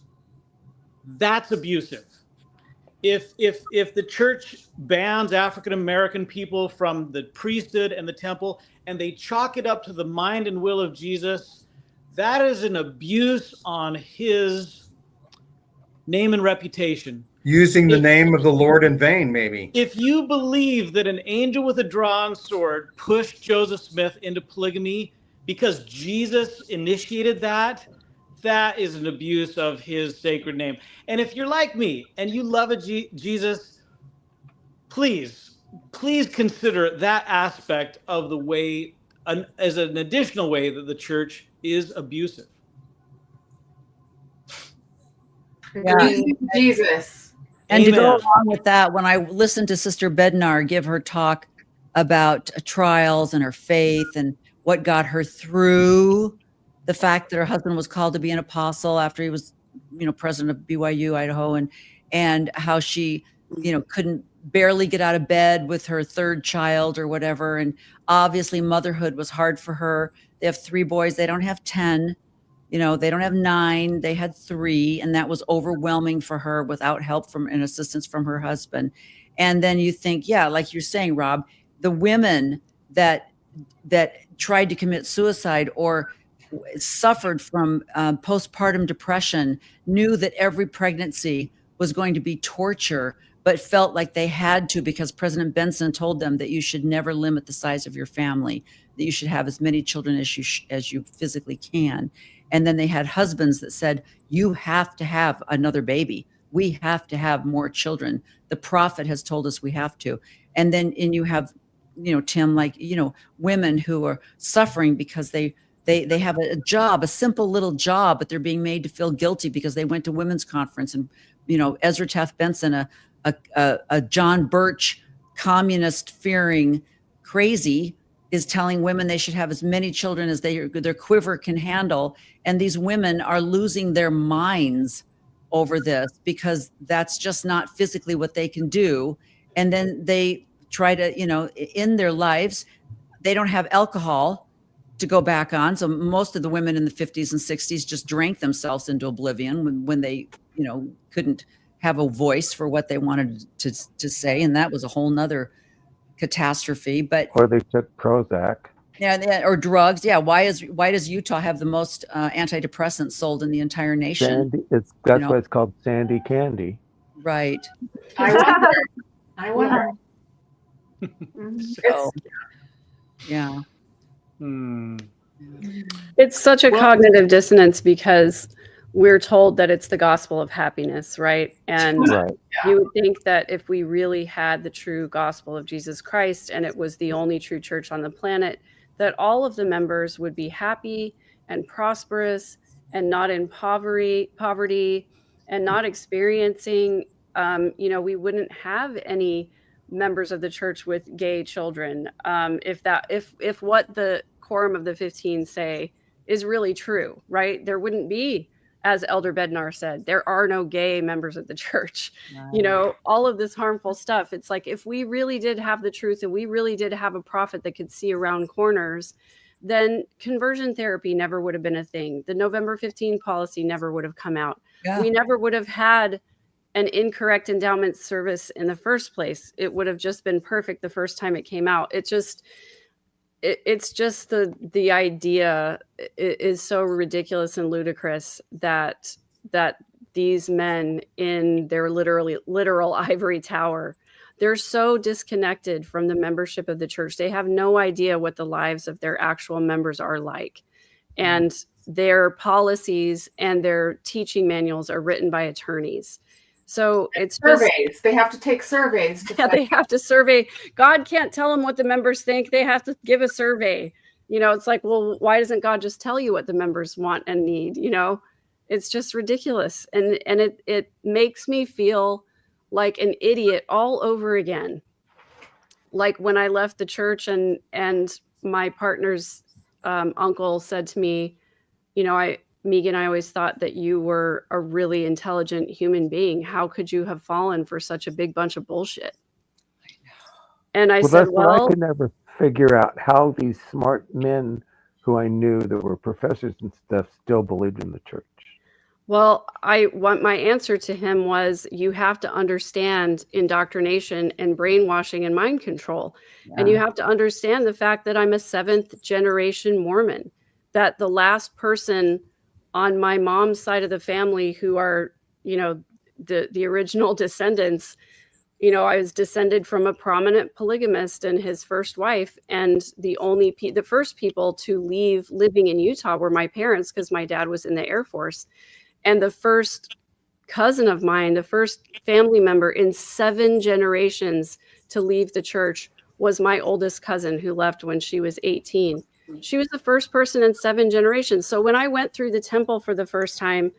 that's abusive. If the church bans African American people from the priesthood and the temple, and they chalk it up to the mind and will of Jesus, that is an abuse on his name and reputation. Using the name of the Lord in vain, maybe. If you believe that an angel with a drawn sword pushed Joseph Smith into polygamy because Jesus initiated that, that is an abuse of his sacred name. And if you're like me and you love Jesus, please consider that aspect of the way as an additional way that the church is abusive. Yeah. Jesus. And to go Amen. along with that, when I listened to Sister Bednar give her talk about trials and her faith and what got her through the fact that her husband was called to be an apostle after he was, president of BYU Idaho, and how she, couldn't barely get out of bed with her third child or whatever. And obviously motherhood was hard for her. They have 3 boys. They don't have 10. They don't have 9. They had 3, and that was overwhelming for her without help from and assistance from her husband. And then you think, yeah, like you're saying, Rob, the women that tried to commit suicide or suffered from postpartum depression knew that every pregnancy was going to be torture, but felt like they had to because President Benson told them that you should never limit the size of your family, that you should have as many children as you physically can. And then they had husbands that said, you have to have another baby. We have to have more children. The prophet has told us we have to. And you have, Tim, like, women who are suffering because they have a job, a simple little job, but they're being made to feel guilty because they went to women's conference. And, Ezra Taft Benson, a John Birch communist fearing crazy, is telling women they should have as many children as their quiver can handle. And these women are losing their minds over this because that's just not physically what they can do. And then they try to, in their lives, they don't have alcohol to go back on. So most of the women in the 50s and 60s just drank themselves into oblivion when they, couldn't have a voice for what they wanted to say. And that was a whole nother catastrophe. Or they took Prozac. Yeah, or drugs. Yeah. Why does Utah have the most antidepressants sold in the entire nation? That's why it's called Sandy Candy. Right. I wonder. So, yeah. It's such a cognitive dissonance because we're told that it's the gospel of happiness, right? And Right. you would think that if we really had the true gospel of Jesus Christ and it was the only true church on the planet, that all of the members would be happy and prosperous and not in poverty and not experiencing, we wouldn't have any members of the church with gay children. If what the quorum of the 15 say is really true, right? There wouldn't be, as Elder Bednar said, there are no gay members of the church. All of this harmful stuff. It's like, if we really did have the truth and we really did have a prophet that could see around corners, then conversion therapy never would have been a thing. The November 15 policy never would have come out. Yeah. We never would have had an incorrect endowment service in the first place. It would have just been perfect the first time it came out. It's just the idea is so ridiculous and ludicrous that these men in their literal ivory tower, they're so disconnected from the membership of the church. They have no idea what the lives of their actual members are like. And their policies and their teaching manuals are written by attorneys. So it's just, Surveys. They have to take surveys. To yeah, they have to survey. God can't tell them what the members think. They have to give a survey. You know, it's like, well, why doesn't God just tell you what the members want and need? You know, it's just ridiculous. And it makes me feel like an idiot all over again. Like when I left the church and my partner's uncle said to me, you know, Megan, I always thought that you were a really intelligent human being. How could you have fallen for such a big bunch of bullshit? And I said, that's what I well, could never figure out, how these smart men who I knew that were professors and stuff still believed in the church. well, my answer to him was, you have to understand indoctrination and brainwashing and mind control. And you have to understand the fact that I'm a 7th generation Mormon, that the last person on my mom's side of the family who are, you know, the original descendants, you know, I was descended from a prominent polygamist and his first wife. And the first people to leave living in Utah were my parents, because my dad was in the Air Force. And the first cousin of mine, the first family member in 7 generations to leave the church, was my oldest cousin who left when she was 18. She was the first person in 7 generations. So when I went through the temple for the first time,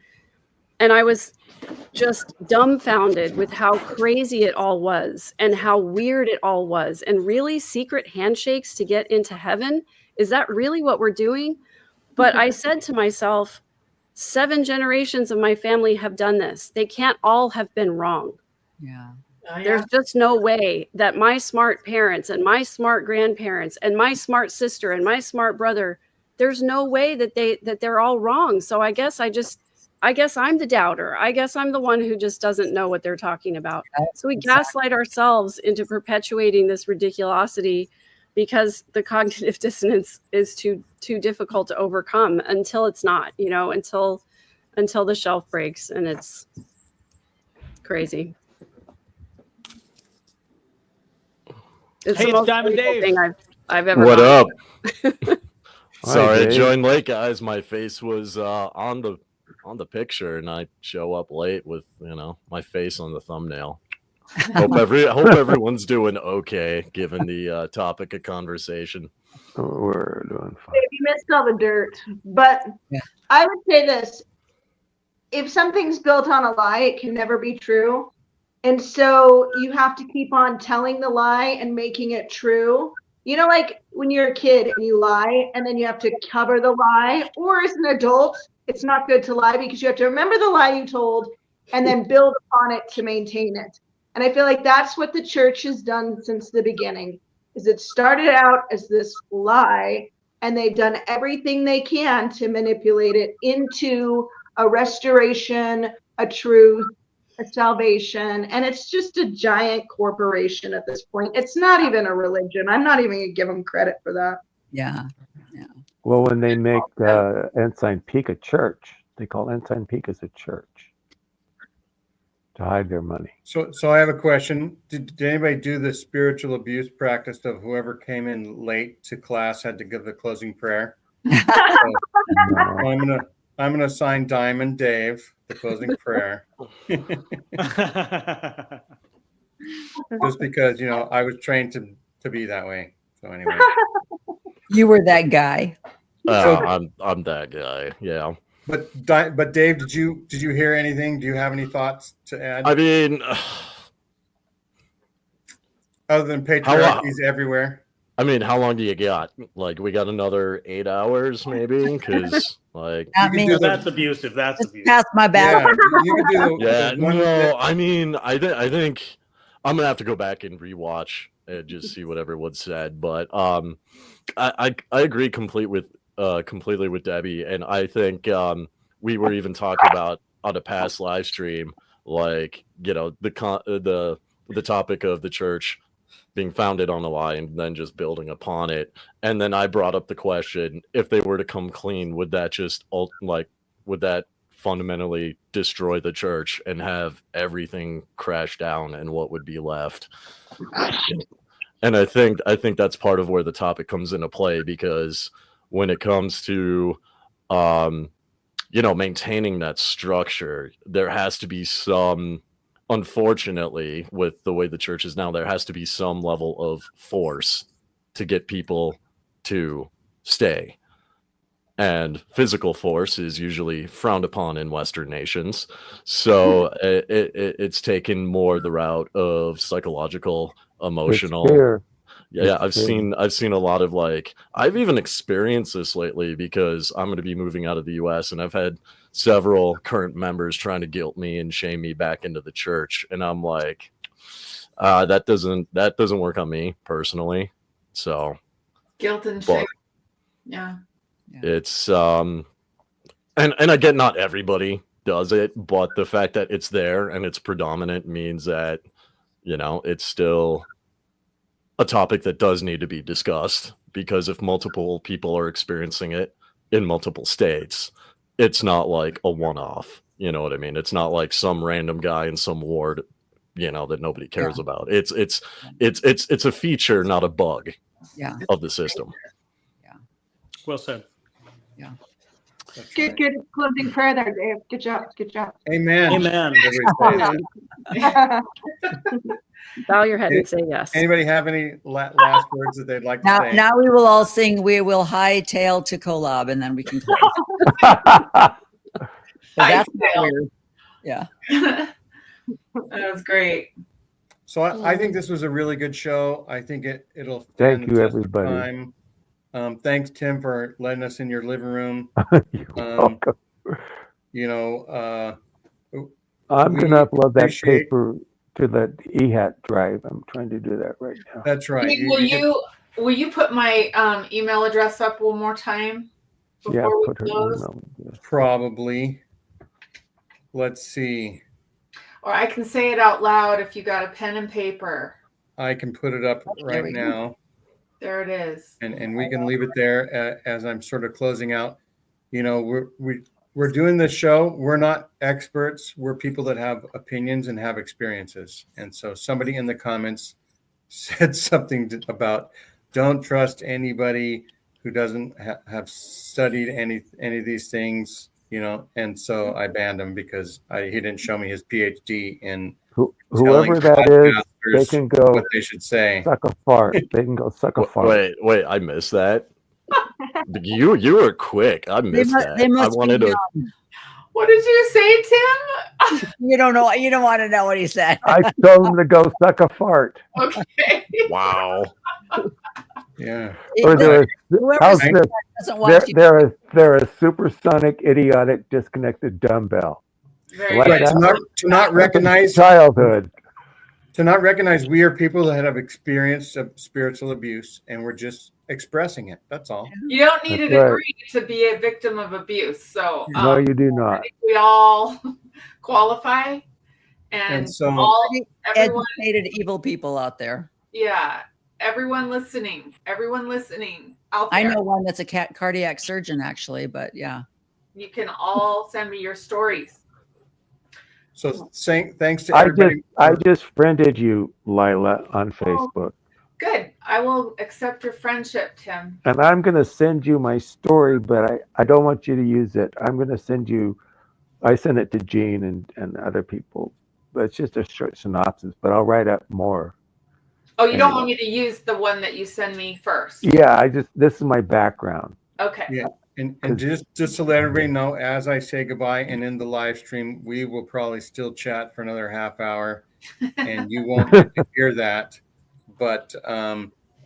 and I was just dumbfounded with how crazy it all was and how weird it all was, and really secret handshakes to get into heaven. Is that really what we're doing? But I said to myself, 7 generations of my family have done this. They can't all have been wrong. Yeah. Oh, yeah. There's just no way that my smart parents and my smart grandparents and my smart sister and my smart brother, there's no way that they're all wrong. So I guess I'm the doubter. I guess I'm the one who just doesn't know what they're talking about. So we gaslight ourselves into perpetuating this ridiculosity because the cognitive dissonance is too difficult to overcome until it's not, you know, until the shelf breaks, and it's crazy. It's Hey, the it's most Diamond painful Dave. thing I've ever What gone up? through. Sorry, I Dave. joined late, guys. My face was on the picture, and I show up late with, you know, my face on the thumbnail. Hope everyone's doing okay, given the topic of conversation. We're doing fine. You missed all the dirt. But Yeah. I would say this: if something's built on a lie, it can never be true. And so you have to keep on telling the lie and making it true. You know, like when you're a kid and you lie and then you have to cover the lie, or as an adult, it's not good to lie because you have to remember the lie you told and then build upon it to maintain it. And I feel like that's what the church has done since the beginning, is it started out as this lie, and they've done everything they can to manipulate it into a restoration, a truth, a salvation. And it's just a giant corporation at this point. It's not even a religion. I'm not even gonna give them credit for that. Yeah. Well, when they make Ensign Peak a church, they call Ensign Peak as a church to hide their money. So I have a question. Did anybody do the spiritual abuse practice of whoever came in late to class had to give the closing prayer? No. I'm gonna assign Diamond Dave the closing prayer, just because, you know, I was trained to be that way. So anyway, You were that guy. I'm that guy. Yeah. but Dave, did you hear anything? Do you have any thoughts to add? I mean, Other than patriarchy's everywhere. how long do you got? Like, we got another 8 hours, maybe? Because, like, Not me. do the- That's abusive. That's Just abusive. pass my back. Yeah, you could do the, yeah, the one no, that- I mean, I think I'm gonna have to go back and rewatch and just see what everyone said. But I agree completely with Debbie, and I think we were even talking about on a past live stream, like, you know, the topic of the church being founded on a lie and then just building upon it. And then I brought up the question, if they were to come clean, would that fundamentally destroy the church and have everything crash down, and what would be left? And I think that's part of where the topic comes into play, because when it comes to maintaining that structure, there has to be some, unfortunately, with the way the church is now, there has to be some level of force to get people to stay. And physical force is usually frowned upon in Western nations. So it's taken more the route of psychological, emotional. It's fear. Yeah, It's fear. I've seen a lot of I've even experienced this lately because I'm going to be moving out of the US, and I've had several current members trying to guilt me and shame me back into the church. And I'm like, that doesn't work on me personally. So Guilt and shame. Yeah. it's and I get not everybody does it, but the fact that it's there and it's predominant means that it's still a topic that does need to be discussed, because if multiple people are experiencing it in multiple states, it's not like a one-off. You know what I mean? It's not like some random guy in some ward, that nobody cares about. It's a feature, not a bug of the system. Well said. Good closing prayer there, Dave. Good job. Amen. Amen. Everybody say it. Bow your head and say yes. Anybody have any last words that they'd like to say? Now we will all sing "We Will Hightail to Kolob," and then we can close. That's weird. Yeah. That was great. So I think this was a really good show. I think it'll Thank stand you, the test of everybody. time. Thanks, Tim, for letting us in your living room. You're welcome. I'm we going to upload that appreciate- paper to the eHat drive. I'm trying to do that right now. That's right. Will you put my email address up one more time Yeah, before put we her close? email. Probably. Let's see. Or I can say it out loud if you got a pen and paper. I can put it up right we go. now, There it is. and we can leave it there as I'm sort of closing out. We're doing this show. We're not experts. We're people that have opinions and have experiences. And so somebody in the comments said something about don't trust anybody who doesn't have studied any of these things, And so I banned him because he didn't show me his PhD in Whoever telling that is, they podcasters can go what they should say. suck a fart. They can go suck a fart. Wait, I missed that. You were quick. I missed that. They I must wanted be to. young. What did you say, Tim? You don't know. You don't want to know what he said. I told him to go suck a fart. Okay. Wow. Yeah. Or Whoever how's said this? that doesn't watch you. They're a supersonic, idiotic, disconnected dumbbell. Very Like good. that? To not recognize Childhood. we are people that have experienced spiritual abuse, and we're just expressing it. That's all. You don't need a That's right. degree to be a victim of abuse. So No, you do I not. think we all qualify, and so- everyone, Educated evil people out there. everyone listening out there. I know one that's a cardiac surgeon, actually, but yeah. You can all send me your stories. So thanks to everybody. I just friended you, Lila, on Facebook. Good. I will accept your friendship, Tim. And I'm going to send you my story, but I don't want you to use it. I'm going to send you, I sent it to Gene and other people, but it's just a short synopsis, but I'll write up more. Oh, you don't want me to use the one that you send me first? Yeah, this is my background. Okay. Yeah. And just to let everybody know, as I say goodbye and in the live stream, we will probably still chat for another half hour, and you won't get to hear that. But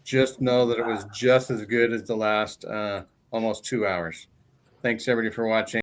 just know that it was just as good as the last almost 2 hours. Thanks everybody for watching.